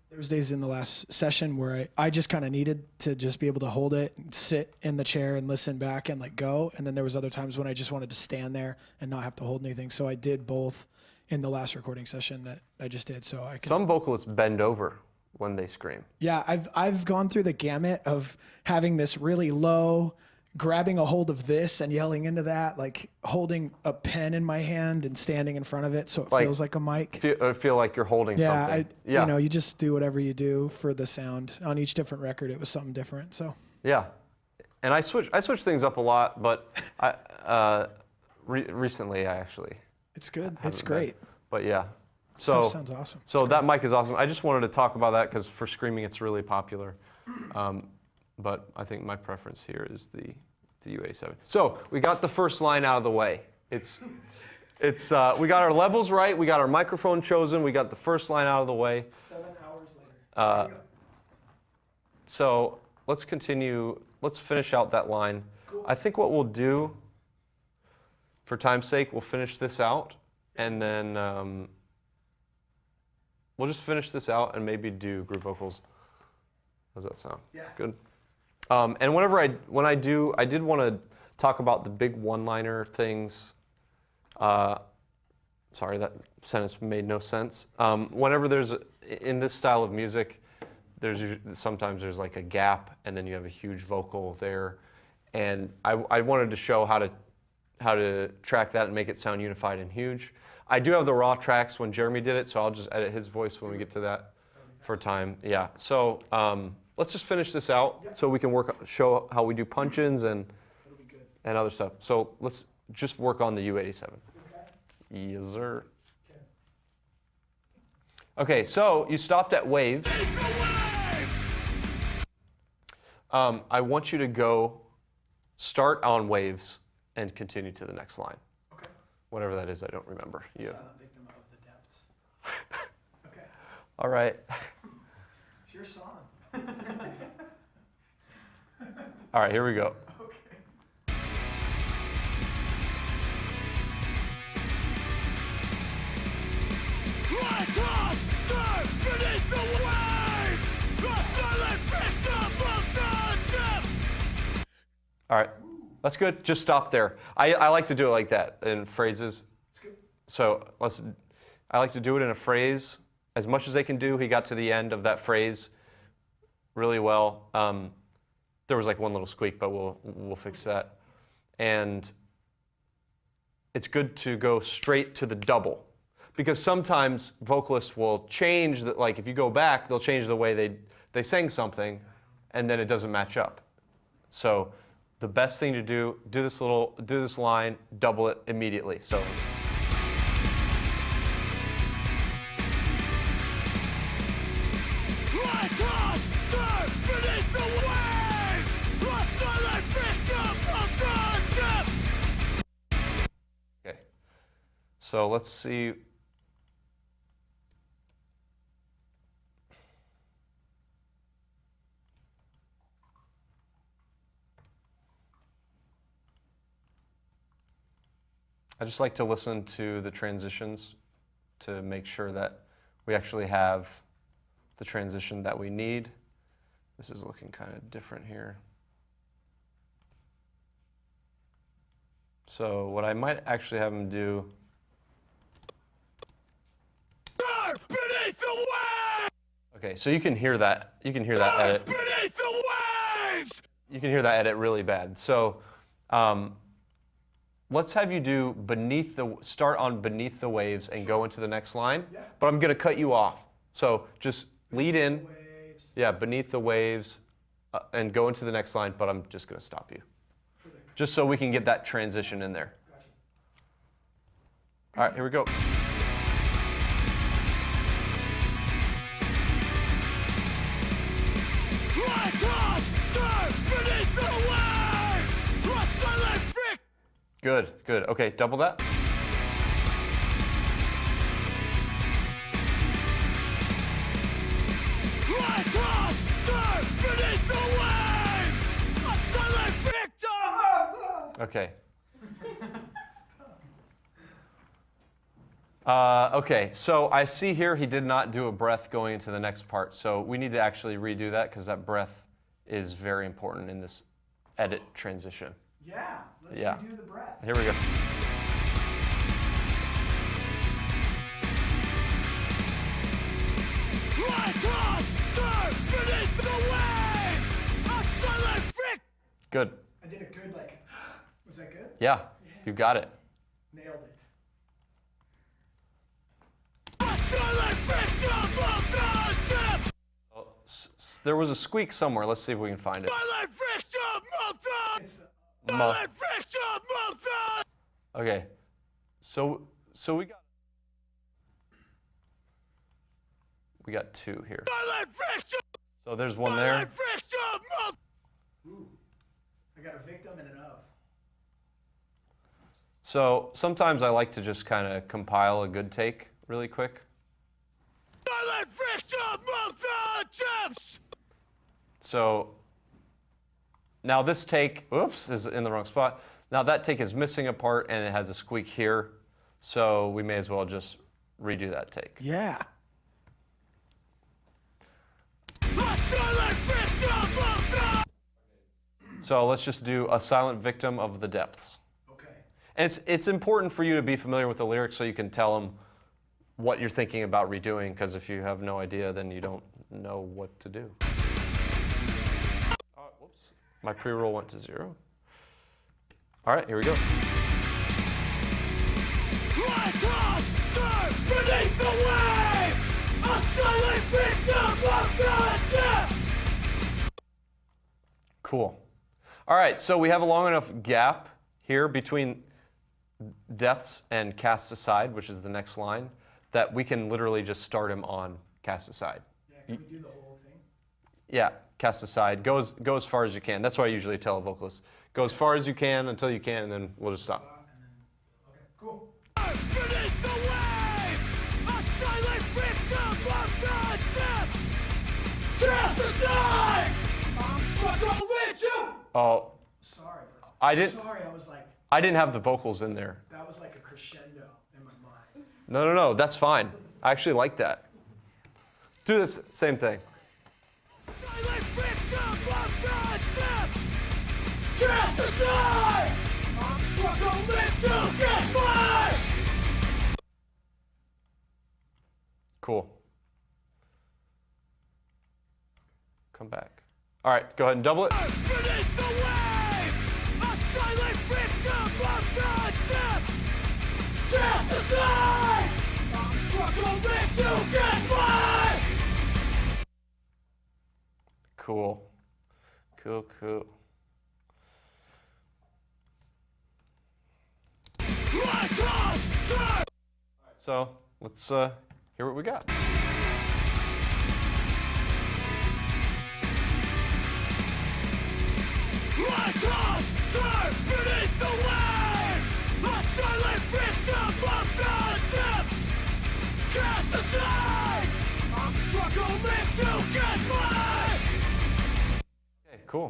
There was days in the last session where I just kind of needed to just be able to hold it, and sit in the chair and listen back and like go. And then there was other times when I just wanted to stand there and not have to hold anything. So I did both in the last recording session that I just did. So I can. Some vocalists bend over when they scream. Yeah, I've gone through the gamut of having this really low, grabbing a hold of this and yelling into that, like holding a pen in my hand and standing in front of it so it feels like a mic. Feel like you're holding something. You you just do whatever you do for the sound. On each different record, it was something different. So yeah, and I switch things up a lot, but recently I actually. It's good. It's great. But yeah, Stuff sounds awesome. So that mic is awesome. I just wanted to talk about that because for screaming it's really popular. But I think my preference here is the U87. So we got the first line out of the way. We got our levels right. We got our microphone chosen. We got the first line out of the way. 7 hours later. So let's continue. Let's finish out that line. Cool. I think what we'll do, for time's sake, we'll finish this out, and then we'll just finish this out and maybe do group vocals. How does that sound? Yeah. Good. And when I did want to talk about the big one-liner things. Sorry, that sentence made no sense. Whenever in this style of music, sometimes there's like a gap, and then you have a huge vocal there. And I wanted to show how to track that and make it sound unified and huge. I do have the raw tracks when Jeremy did it, so I'll just edit his voice when we get to that for time. Yeah. So let's just finish this out so we can show how we do punch-ins and other stuff. So let's just work on the U87. Yes, sir. Okay, so you stopped at waves. I want you to go start on waves and continue to the next line. Okay. Whatever that is, I don't remember. Silent victim of the depths. Okay. All right. It's your song. All right, here we go. I toss, turn beneath the waves, a silent victim of the depths. All right, that's good. Just stop there. I like to do it like that in phrases. So I like to do it in a phrase as much as they can do. He got to the end of that phrase really well. There was like one little squeak, but we'll fix that. And it's good to go straight to the double. Because sometimes vocalists will change, like if you go back, they'll change the way they sang something, and then it doesn't match up. So the best thing to do this line, double it immediately. So. I toss, turn beneath the waves, a silent victim of the depths. Okay. So let's see. I just like to listen to the transitions to make sure that we actually have the transition that we need. This is looking kind of different here. So what I might actually have him do. Beneath the waves! Okay, so you can hear that. You can hear that edit. Beneath the waves! You can hear that edit really bad. So let's have you do start on beneath the waves and go into the next line. Yeah. But I'm gonna cut you off. So just lead in. Yeah, beneath the waves and go into the next line, but I'm just gonna stop you. Just so we can get that transition in there. All right, here we go. I toss, turn beneath the waves, a silent victim. Good, good. Okay, double that. I toss, turn beneath the waves, a silent victim. Okay. Okay, so I see here he did not do a breath going into the next part, so we need to actually redo that because that breath is very important in this edit transition. Yeah, let's Yeah. redo the breath. Here we go. I toss, turn beneath the waves, a silent victim. Good. I did a good, was that good? Yeah, you got it. Nailed it. A silent victim of the depths. There was a squeak somewhere. Let's see if we can find it. Silent victim of the It's the silent victim of the. Okay, so we got. We got 2 here. Silent victim! So there's one there. Silent victim! Ooh, I got a victim and an of. So sometimes I like to just kind of compile a good take really quick. Silent victim of the attempts! So now this take, oops, is in the wrong spot. Now that take is missing a part and it has a squeak here. So we may as well just redo that take. Yeah. A silent victim of the... So let's just do a silent victim of the depths. Okay. And it's important for you to be familiar with the lyrics so you can tell them what you're thinking about redoing, because if you have no idea, then you don't know what to do. Whoops. My pre-roll went to 0. All right, here we go. Let us turn beneath the waves! A silent victim of the depths! Cool. All right, so we have a long enough gap here between depths and cast aside, which is the next line, that we can literally just start him on cast aside. Yeah, can we do the whole thing? Yeah, cast aside. Go as far as you can. That's what I usually tell a vocalist. Go as far as you can until you can, and then we'll just stop. Okay, cool. Beneath the waves! A silent victim of the depths! Cast aside! I'm struggling with you! Oh, Sorry. I didn't. Sorry, I was like, I didn't have the vocals in there. that was like a crescendo in my mind. No, that's fine. I actually like that. Do this same thing. Silent victim of the depths! Cast aside! I'm struggling to catch fire! Cool. Come back. All right, go ahead and double it. Beneath the waves! A silent victim of the depths! Cast aside! I'm struggling to catch fire! Cool. Cool. Let us turn! So let's hear what we got. Let us turn beneath the waves! A silent victim of the depths! Cast aside! I'm struggling to catch fire! Okay, cool.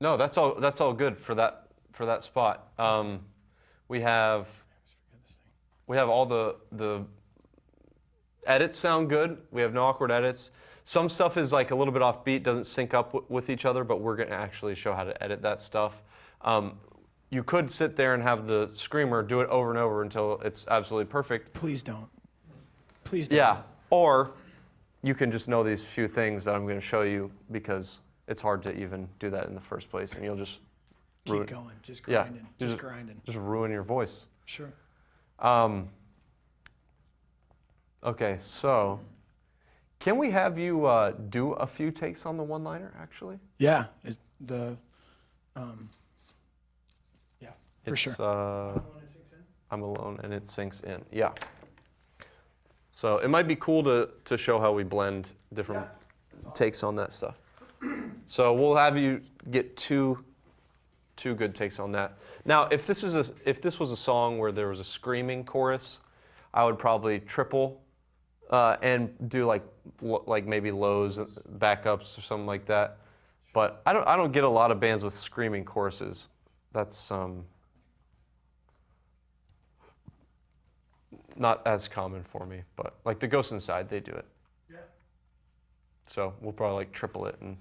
No, that's all good for that spot. We have all the edits sound good. We have no awkward edits. Some stuff is like a little bit off beat, doesn't sync up with each other, but we're going to actually show how to edit that stuff. You could sit there and have the screamer do it over and over until it's absolutely perfect. Please don't. Please don't. Yeah, or you can just know these few things that I'm going to show you because it's hard to even do that in the first place, and you'll just Keep going. Just yeah, grinding. Just grinding. Just ruin your voice. Sure. Okay, so can we have you do a few takes on the one-liner, actually? Yeah. Is the yeah, for sure. I'm alone and it sinks in. Yeah. So it might be cool to show how we blend different takes on that stuff. So we'll have you get two good takes on that. Now, if this was a song where there was a screaming chorus, I would probably triple and do like maybe lows, backups, or something like that. But I don't get a lot of bands with screaming choruses. That's not as common for me. But like the Ghost Inside, they do it. Yeah. So we'll probably like triple it and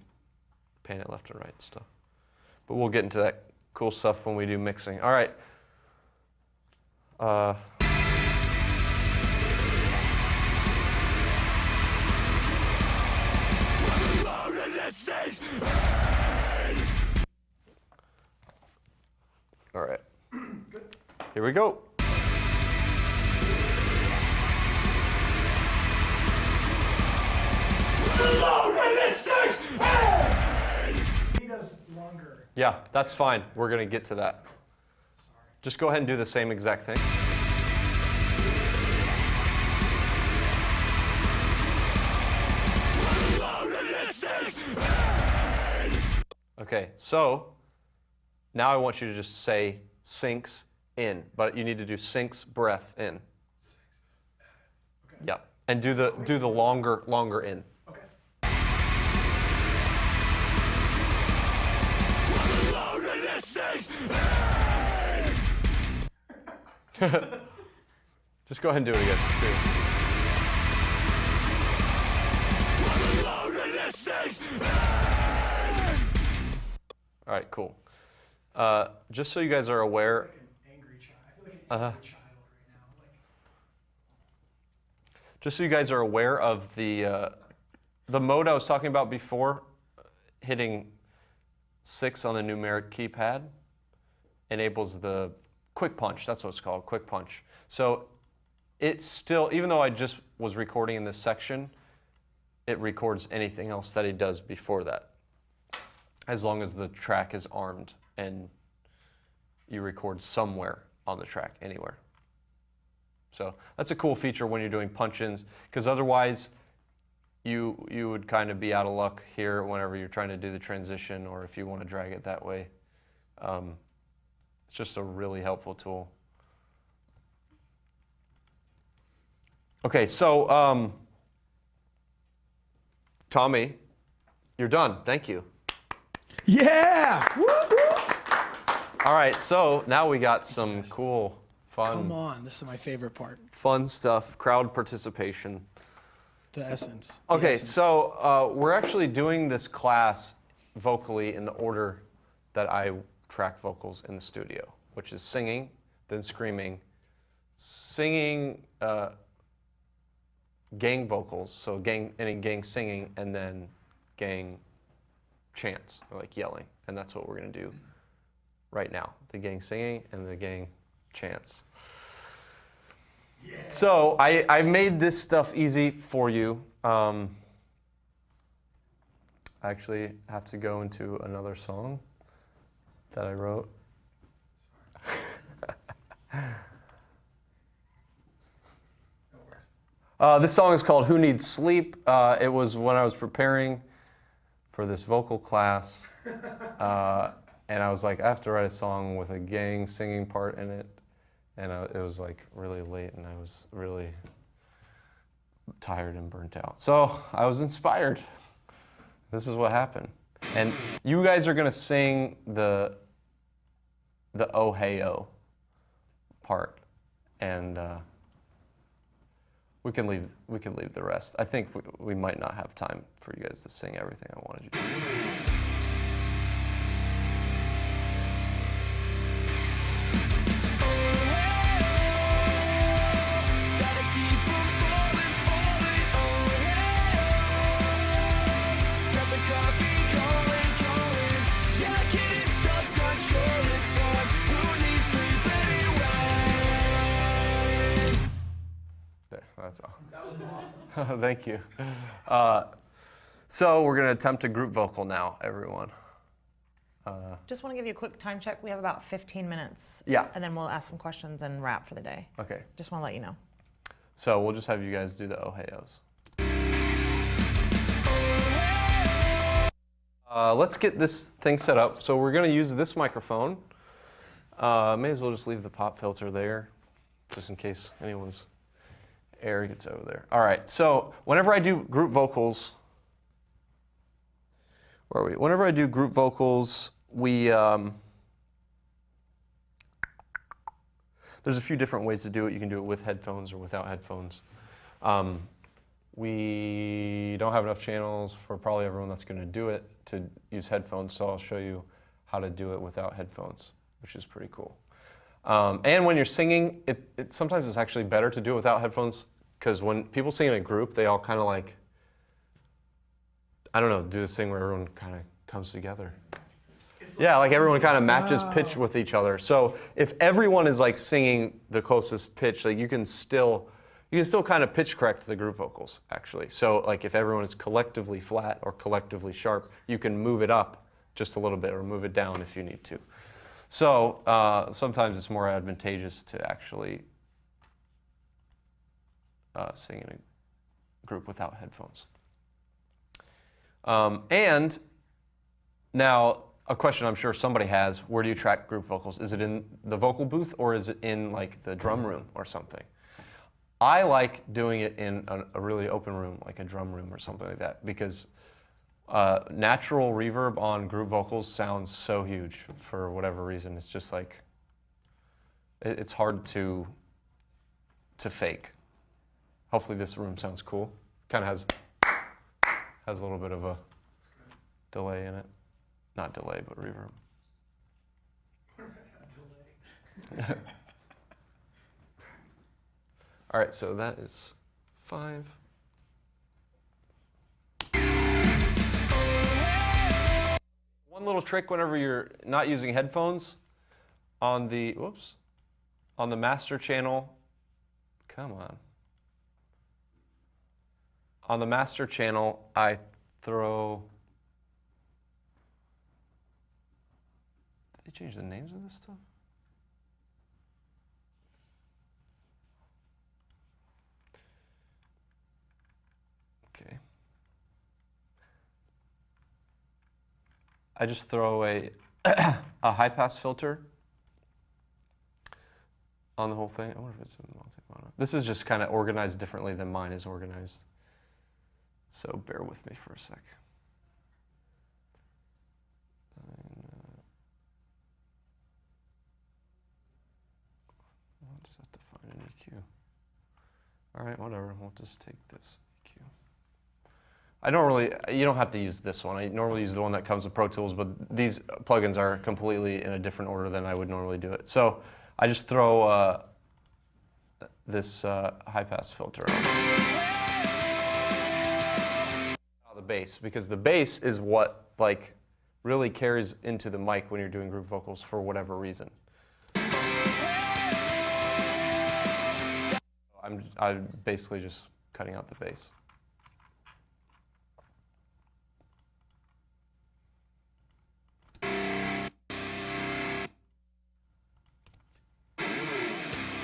pan it left and right and stuff. But we'll get into that cool stuff when we do mixing. All right. All right. Here we go. He does longer. Yeah, that's fine. We're going to get to that. Just go ahead and do the same exact thing. Okay, so now I want you to just say sinks in, but you need to do sinks breath in. Yeah, and do the longer in. Just go ahead and do it again. All right, cool. Just so you guys are aware. Just so you guys are aware of the mode I was talking about before, hitting 6 on the numeric keypad enables the quick punch. That's what it's called, quick punch. So it's still, even though I just was recording in this section, it records anything else that he does before that, as long as the track is armed and you record somewhere on the track, anywhere. So that's a cool feature when you're doing punch-ins, because otherwise you would kind of be out of luck here whenever you're trying to do the transition, or if you want to drag it that way. It's just a really helpful tool. Okay, so Tommy, you're done. Thank you. Yeah! Woo, woo. All right, so now we got some cool, fun. Come on, this is my favorite part. Fun stuff, crowd participation. The essence. The Okay, essence. so we're actually doing this class vocally in the order that I track vocals in the studio, which is singing, then screaming, singing gang vocals, so any gang singing, and then gang chants, or like yelling, and that's what we're gonna do right now, the gang singing and the gang chants. Yeah. So I made this stuff easy for you. I actually have to go into another song that I wrote. This song is called Who Needs Sleep. It was when I was preparing for this vocal class, and I was like, I have to write a song with a gang singing part in it, and it was like really late, and I was really tired and burnt out. So I was inspired. This is what happened. And you guys are gonna sing the oh hey oh part, and we can leave the rest. I think we might not have time for you guys to sing everything I wanted you to. That's all. That was awesome. Thank you. So we're going to attempt a group vocal now, everyone. Just want to give you a quick time check. We have about 15 minutes. Yeah. And then we'll ask some questions and wrap for the day. Okay. Just want to let you know. So we'll just have you guys do the oh hey ohs. Let's get this thing set up. So we're going to use this microphone. May as well just leave the pop filter there, just in case anyone's air gets over there. All right, so whenever I do group vocals, where are we? Whenever I do group vocals, there's a few different ways to do it. You can do it with headphones or without headphones. We don't have enough channels for probably everyone that's going to do it to use headphones, so I'll show you how to do it without headphones, which is pretty cool. And when you're singing, sometimes it's actually better to do it without headphones, because when people sing in a group, they all kind of like, I don't know, do this thing where everyone kind of comes together. Yeah, like everyone kind of matches pitch with each other. So if everyone is like singing the closest pitch, like you can still kind of pitch correct the group vocals, actually. So like if everyone is collectively flat or collectively sharp, you can move it up just a little bit or move it down if you need to. So sometimes it's more advantageous to actually sing in a group without headphones. And now, a question I'm sure somebody has, where do you track group vocals? Is it in the vocal booth or is it in like the drum room or something? I like doing it in a really open room, like a drum room or something like that, because natural reverb on group vocals sounds so huge for whatever reason. It's just like, it's hard to fake. Hopefully this room sounds cool. Kind of has a little bit of a delay in it. Not delay, but reverb. All right, so that is 5. One little trick whenever you're not using headphones, on the master channel, come on. On the master channel, I throw, did they change the names of this stuff? Okay. I just throw a high pass filter on the whole thing. I wonder if it's in multi-mono. This is just kind of organized differently than mine is organized. So bear with me for a sec. I'll just have to find an EQ. All right, whatever. We'll just take this EQ. You don't have to use this one. I normally use the one that comes with Pro Tools, but these plugins are completely in a different order than I would normally do it. So I just throw this high pass filter on. The bass, because the bass is what like really carries into the mic when you're doing group vocals for whatever reason. I'm basically just cutting out the bass.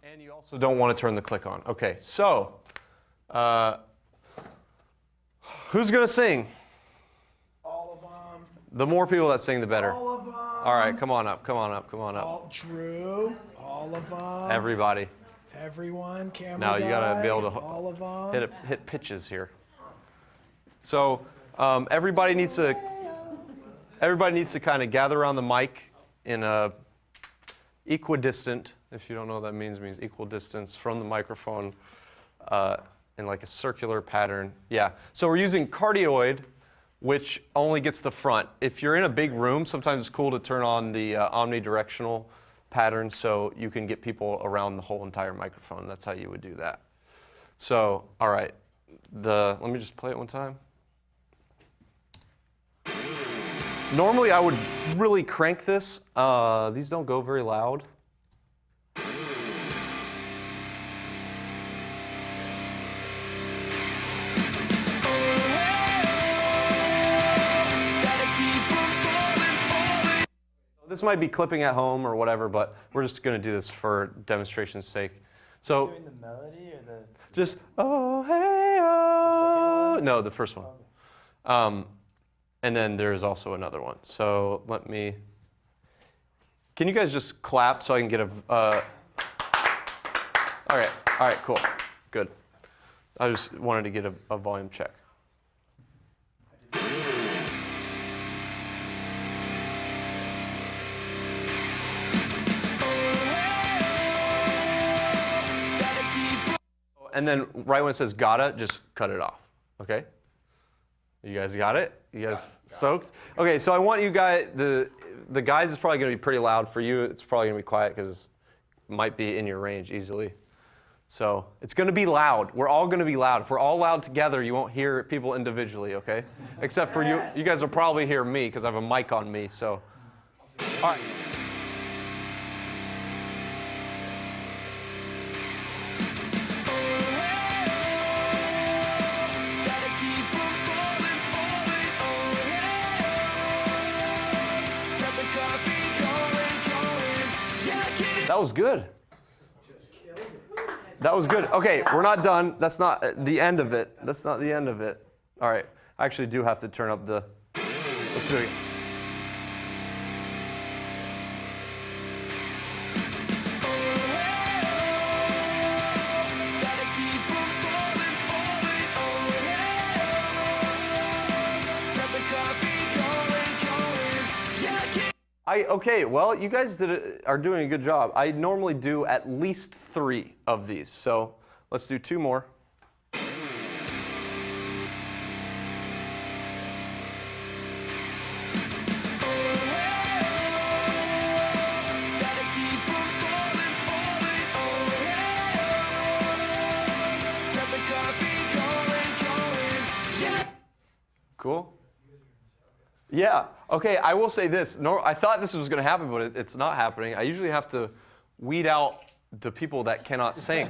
And you also don't want to turn the click on. Okay, so who's gonna sing? All of them. The more people that sing, the better. All of them. All right, come on up, come on up, come on up. Drew. All of them. Everybody. Everyone. Camera Now you gotta be able to all of them. hit pitches here. So everybody needs to kind of gather around the mic in a equidistant. If you don't know what that means equal distance from the microphone. In like a circular pattern. Yeah, so we're using cardioid, which only gets the front. If you're in a big room, sometimes it's cool to turn on the omnidirectional pattern so you can get people around the whole entire microphone. That's how you would do that. So, all right, let me just play it one time. Normally I would really crank this. These don't go very loud. This might be clipping at home or whatever, but we're just going to do this for demonstration's sake. So, doing the melody or the? Just oh hey oh. No, the first one. And then there's also another one. So let me. Can you guys just clap so I can get a? All right, cool, good. I just wanted to get a volume check. And then right when it says gotta, just cut it off, okay? You guys got it? You guys soaked? Okay, so I want you guys, the guys is probably gonna be pretty loud. For you, it's probably gonna be quiet because it might be in your range easily. So it's gonna be loud. We're all gonna be loud. If we're all loud together, you won't hear people individually, okay? Except for you. You guys will probably hear me because I have a mic on me, so. All right. That was good. That was good. Okay, we're not done. That's not the end of it. That's not the end of it. All right. I actually do have to turn up the, let's do it. Okay, well, you guys are doing a good job. I normally do at least 3 of these, so let's do 2 more. Cool. Yeah. Okay, I will say this. No, I thought this was going to happen, but it's not happening. I usually have to weed out the people that cannot sing.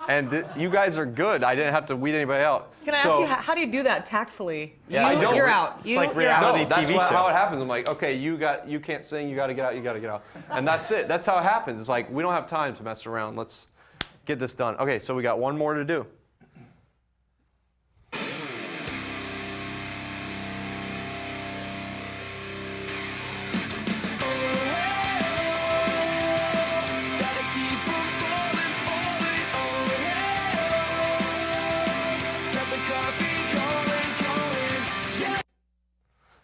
And you guys are good. I didn't have to weed anybody out. Can I ask you, how do you do that tactfully? Yeah, I don't. You're out. It's like reality that's TV show. how it happens. I'm like, okay, you can't sing. You got to get out. You got to get out. And that's it. That's how it happens. It's like we don't have time to mess around. Let's get this done. Okay, so we got one more to do.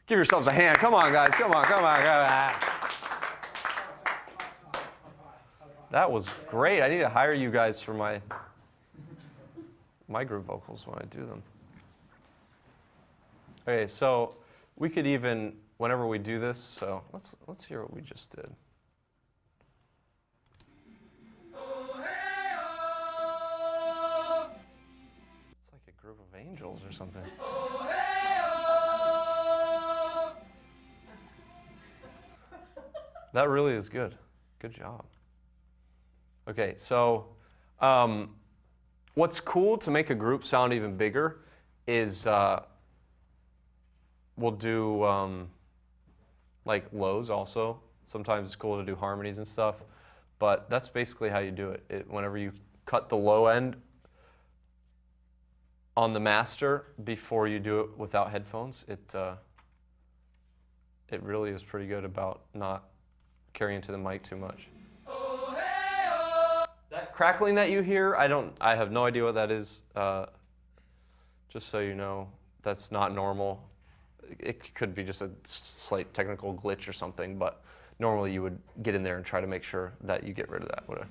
Give yourselves a hand. Come on, guys. Come on, come on, come on. That was great. I need to hire you guys for my group vocals when I do them. Okay, so we could even, whenever we do this, so let's hear what we just did. It's like a group of angels or something. That really is good. Good job. Okay, so what's cool to make a group sound even bigger is we'll do like lows also. Sometimes it's cool to do harmonies and stuff, but that's basically how you do it. Whenever you cut the low end on the master before you do it without headphones, it really is pretty good about not carrying into the mic too much. That crackling that you hear, I have no idea what that is. Just so you know, that's not normal. It could be just a slight technical glitch or something, but normally you would get in there and try to make sure that you get rid of that. Whatever.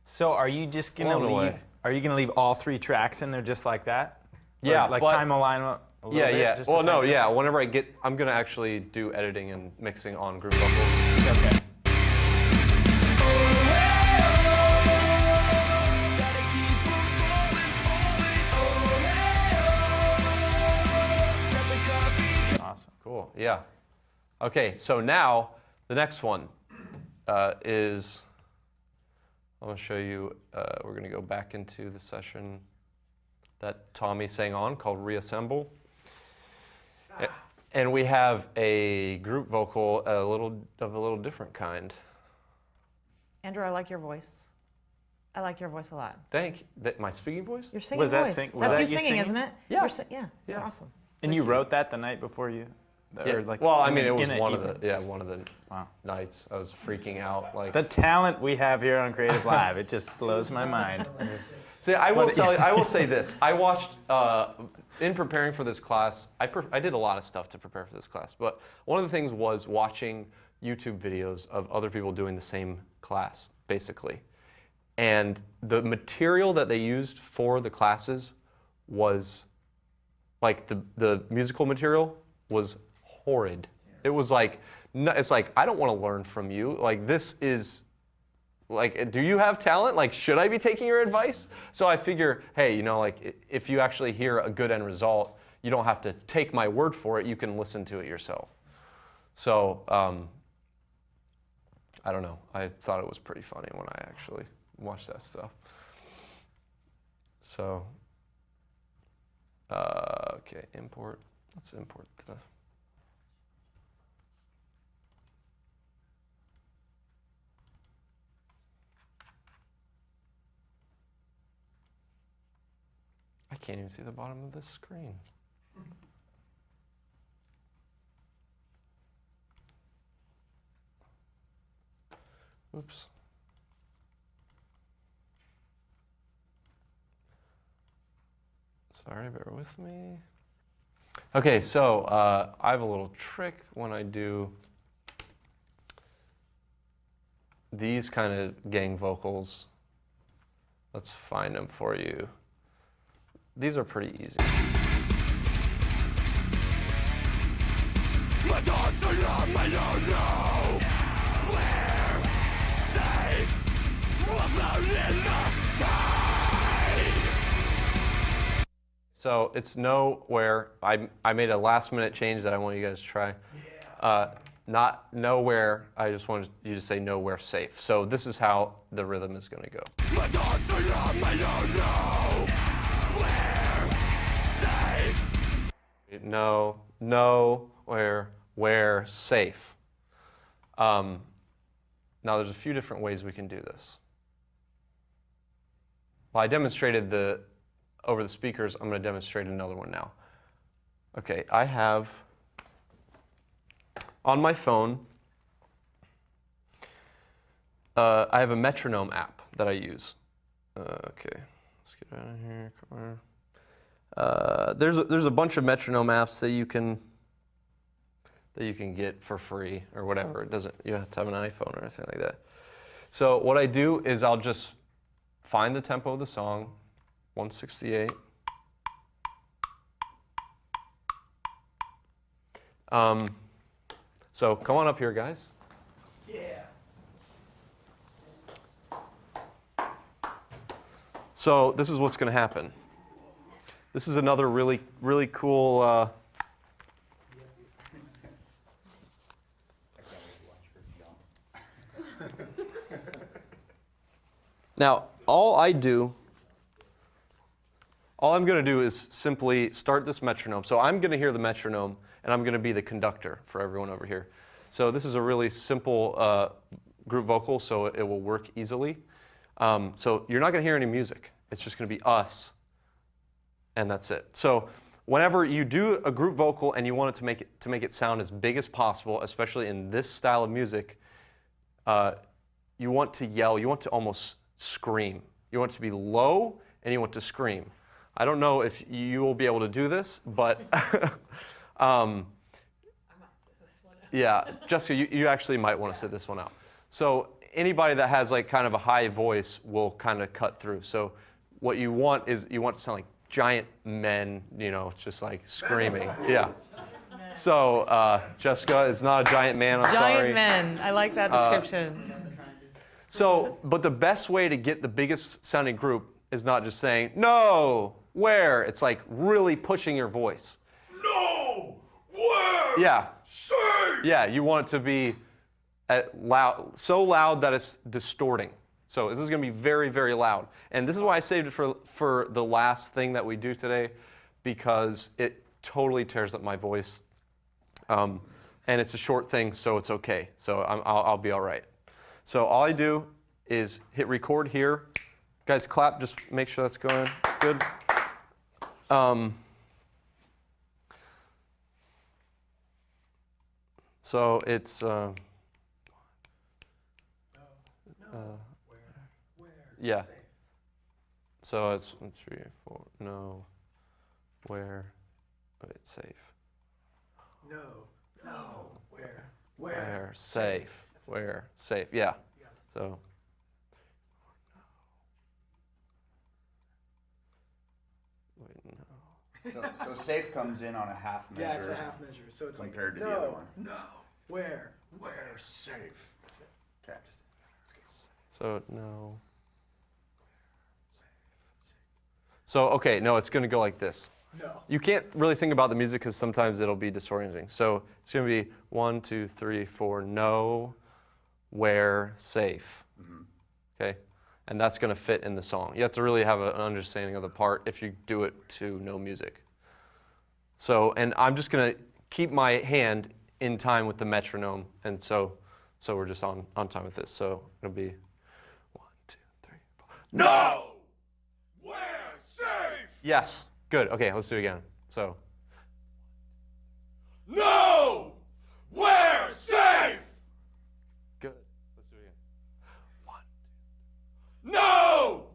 So are you just gonna leave? Are you gonna leave all 3 tracks in there just like that? Yeah, or like time align a little bit? Yeah. Just Well, no, yeah. Whenever I'm gonna actually do editing and mixing on group vocals. Okay. Awesome. Cool. Yeah. Okay. So now the next one is. I'm going to show you, we're going to go back into the session that Tommy sang on called Reassemble. And we have a group vocal a little different kind. Andrew, I like your voice. I like your voice a lot. Thank you. My speaking voice? Your singing Was that voice. sing- was That's that you you singing, singing? isn't it? Yeah. You're awesome. And you wrote that the night before you? Yeah. Or like Well, I mean, it was in one evening? of the Wow. nights. I was freaking out. Like, The talent we have here on Creative Live, it just blows my mind. see, I will say this. I watched, in preparing for this class, I did a lot of stuff to prepare for this class, but one of the things was watching YouTube videos of other people doing the same class, basically. And the material that they used for the classes was, like the musical material was horrid. It was like, it's like, I don't want to learn from you. Like, this is, like, do you have talent? Like, should I be taking your advice? So I figure, hey, you know, like, if you actually hear a good end result, you don't have to take my word for it. You can listen to it yourself. So, I don't know. I thought it was pretty funny when I actually watched that stuff. So, okay, import. Let's import the. can't even see the bottom of this screen. Oops. Sorry, bear with me. Okay, so I have a little trick when I do these kind of gang vocals. Let's find them for you. These are pretty easy. My thoughts are not my own now. We're safe. Without in the tide. So it's nowhere. I made a last minute change that I want you guys to try. Not nowhere. I just wanted you to say nowhere safe. So this is how the rhythm is going to go. My thoughts are not my own now. We're safe. No, where safe. Now there's a few different ways we can do this. Well, I demonstrated over the speakers. I'm going to demonstrate another one now. Okay, I have on my phone, I have a metronome app that I use. Okay, let's get out of here. Come on. There's a bunch of metronome apps that you can get for free or whatever. It doesn't, you have to have an iPhone or anything like that. So what I do is I'll just find the tempo of the song, 168. So come on up here, guys. Yeah. So this is what's going to happen. This is another really, really cool. Now, all I'm going to do is simply start this metronome. So I'm going to hear the metronome, and I'm going to be the conductor for everyone over here. So this is a really simple group vocal, so it will work easily. So you're not going to hear any music. It's just going to be us, and that's it. So whenever you do a group vocal and you want it to make it sound as big as possible, especially in this style of music, you want to yell. You want to almost scream. You want it to be low, and you want to scream. I don't know if you will be able to do this, but yeah, Jessica, you actually might want to sit this one out. So anybody that has like kind of a high voice will kind of cut through. So what you want is you want to sound like giant men, you know, just like screaming. Yeah. So Jessica is not a giant man. I'm sorry. Giant men. I like that description. So, but the best way to get the biggest sounding group is not just saying, no, where? It's like really pushing your voice. No! Where? Yeah. Safe! Yeah, you want it to be loud, so loud that it's distorting. So this is going to be very, very loud. And this is why I saved it for the last thing that we do today, because it totally tears up my voice. And it's a short thing, so it's okay. So I'll be all right. So all I do is hit record here. Guys, clap. Just make sure that's going good. So it's yeah. So it's 1, 3, 4. No, where? It's safe. No, Where safe? Where safe? Yeah. So. Wait, no. So safe comes in on a half measure. Yeah, it's a half measure. So it's compared like, to the other one. No, where safe. That's it. Okay. Let's go. So no. So okay, no, it's going to go like this. No. You can't really think about the music because sometimes it'll be disorienting. So it's going to be 1, 2, 3, 4. No, where, safe. Okay, and that's going to fit in the song. You have to really have an understanding of the part if you do it to no music. So, and I'm just going to keep my hand in time with the metronome, and so we're just on time with this. So it'll be 1, 2, 3, 4. No! Where? Safe! Yes. Good. Okay, let's do it again. So. No! We're safe! Good. Let's do it again. One. No!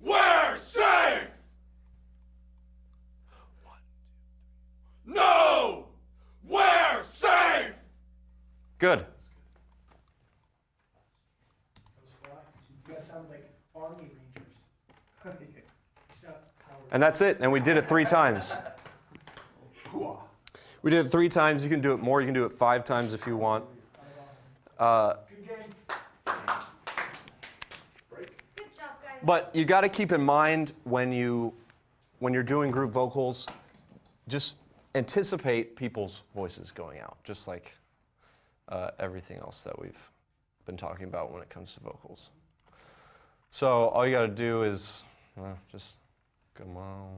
We're safe! No! We're safe! Good. You guys sound like Army Rangers. And that's it. And we did it 3 times. We did it 3 times. You can do it more. You can do it 5 times if you want. But you got to keep in mind when you're doing group vocals, just anticipate people's voices going out, just like everything else that we've been talking about when it comes to vocals. So all you got to do is just come on,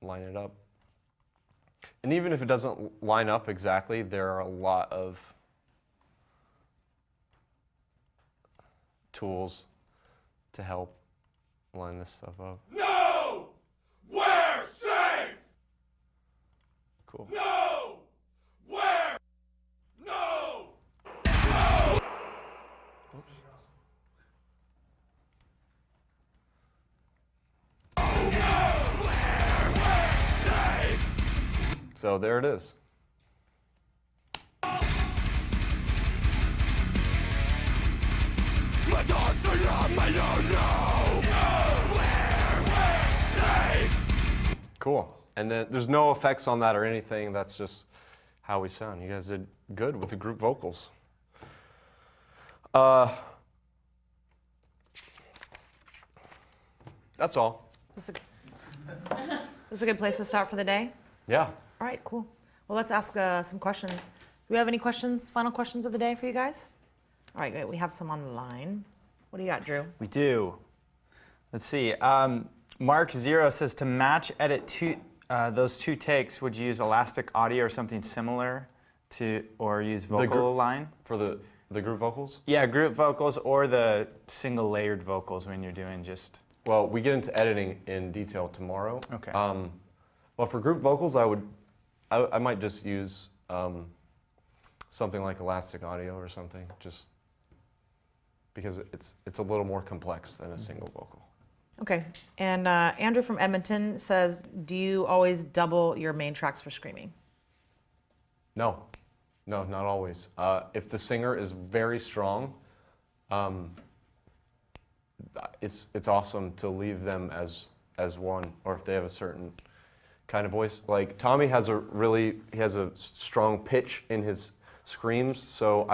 line it up. And even if it doesn't line up exactly, there are a lot of tools to help line this stuff up. No! We're safe! Cool. No! We're... No! So there it is. Cool. And then there's no effects on that or anything. That's just how we sound. You guys did good with the group vocals. That's all. This is a good place to start for the day. Yeah. All right, cool. Well, let's ask some questions. Do we have any questions, final questions of the day for you guys? All right, great. We have some on the line. What do you got, Drew? We do. Let's see. Mark Zero says to match edit those 2 takes, would you use elastic audio or something similar to, or use vocal line? For the group vocals? Yeah, group vocals or the single layered vocals when you're doing just. Well, we get into editing in detail tomorrow. Okay. Well, for group vocals, I might just use something like elastic audio or something, just because it's a little more complex than a single vocal. Okay. And Andrew from Edmonton says, do you always double your main tracks for screaming? No, not always. If the singer is very strong, it's awesome to leave them as one, or if they have a certain kind of voice. Like Tommy has a strong pitch in his screams, so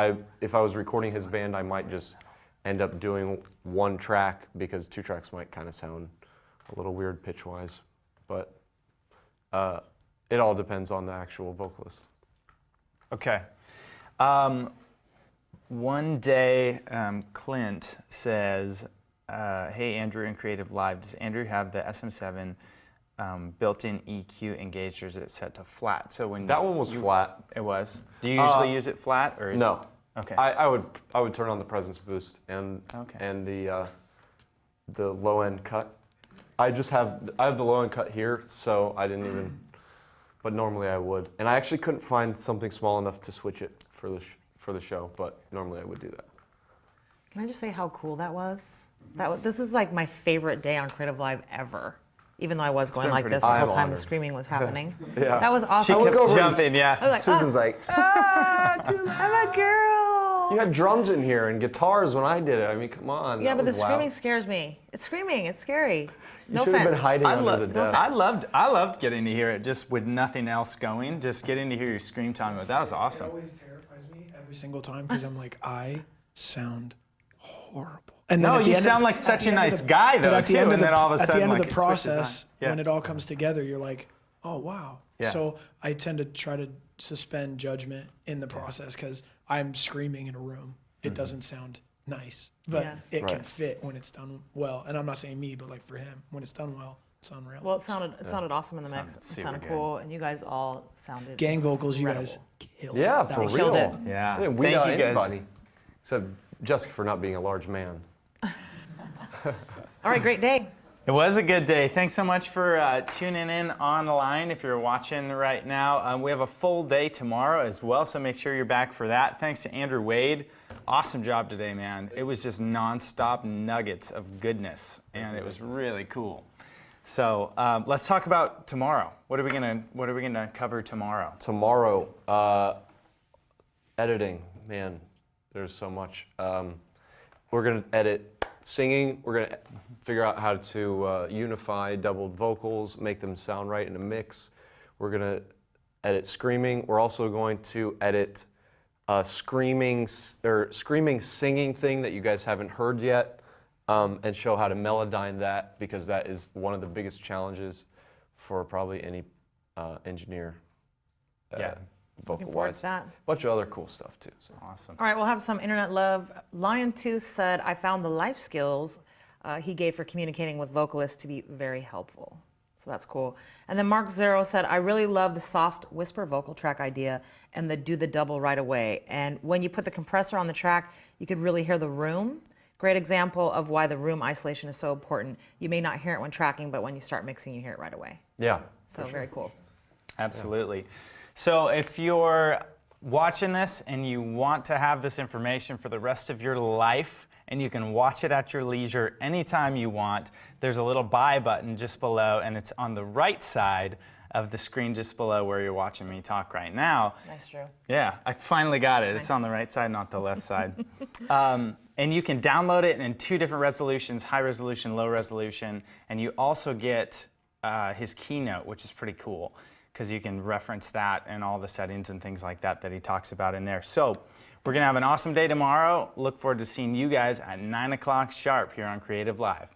if I was recording his band, I might just end up doing 1 track because 2 tracks might kind of sound a little weird pitch-wise. But it all depends on the actual vocalist. Okay. One day, Clint says, hey, Andrew in Creative Live, does Andrew have the SM7 built-in EQ engaged, or is it set to flat? So when that one was flat. It was. Do you usually use it flat or no? Okay. I would turn on the presence boost and the low end cut. I have the low end cut here, so I didn't even. But normally I would, and I actually couldn't find something small enough to switch it for the show. But normally I would do that. Can I just say how cool that was? This is like my favorite day on Creative Live ever. Even though I was going like this the whole time the screaming was happening. Yeah. That was awesome. She kept jumping, yeah. I was like, Susan's like, I'm a girl. you had drums in here and guitars when I did it. I mean, come on. Yeah, that but the was loud. screaming scares me. It's screaming. It's scary. You No should have been offense. hiding under the desk. I loved getting to hear it just with nothing else going, just getting to hear your scream time. That was It awesome. always terrifies me every single time because I'm like, I sound horrible. And No, then at the you end sound like at such the a end of nice the- guy, but though, at the too, end of and then all of a at the sudden, end of like, the it switches on. process, Yeah. when it all comes together, you're like, oh wow. Yeah. So I tend to try to suspend judgment in the process because I'm screaming in a room. It doesn't sound nice, but Yeah. it can Right. fit when it's done well. And I'm not saying me, but like for him, when it's done well, it's unreal. Well, it sounded awesome in the mix. Sounded It super sounded good. cool, and you guys all sounded Gang vocals, you incredible. guys killed. Yeah, it. That for was real. Killed it. Yeah. I didn't weed Thank out you guys. anybody, except Jessica for not being a large man. All right, great day. It was a good day. Thanks so much for tuning in online if you're watching right now. We have a full day tomorrow as well, so make sure you're back for that. Thanks to Andrew Wade. Awesome job today, man. It was just nonstop nuggets of goodness, and it was really cool. So let's talk about tomorrow. What are we gonna cover tomorrow? Tomorrow, editing. Man, there's so much. We're gonna edit singing. We're gonna figure out how to unify doubled vocals, make them sound right in a mix. We're gonna edit screaming. We're also going to edit screaming singing thing that you guys haven't heard yet, and show how to melodyne that, because that is one of the biggest challenges for probably any engineer. Yeah. Looking forward to Vocal-wise. that. Bunch of other cool stuff too. So. Awesome. All right, we'll have some internet love. Lion2 said, I found the life skills he gave for communicating with vocalists to be very helpful. So that's cool. And then Mark Zero said, I really love the soft whisper vocal track idea and the do the double right away. And when you put the compressor on the track, you could really hear the room. Great example of why the room isolation is so important. You may not hear it when tracking, but when you start mixing, you hear it right away. Yeah. So very cool. Absolutely. So if you're watching this and you want to have this information for the rest of your life, and you can watch it at your leisure anytime you want, there's a little buy button just below, and it's on the right side of the screen just below where you're watching me talk right now. Nice, Drew. Yeah, I finally got it. Nice. It's on the right side, not the left side. And you can download it in 2 different resolutions, high resolution, low resolution, and you also get his keynote, which is pretty cool, because you can reference that and all the settings and things like that that he talks about in there. So we're going to have an awesome day tomorrow. Look forward to seeing you guys at 9 o'clock sharp here on Creative Live.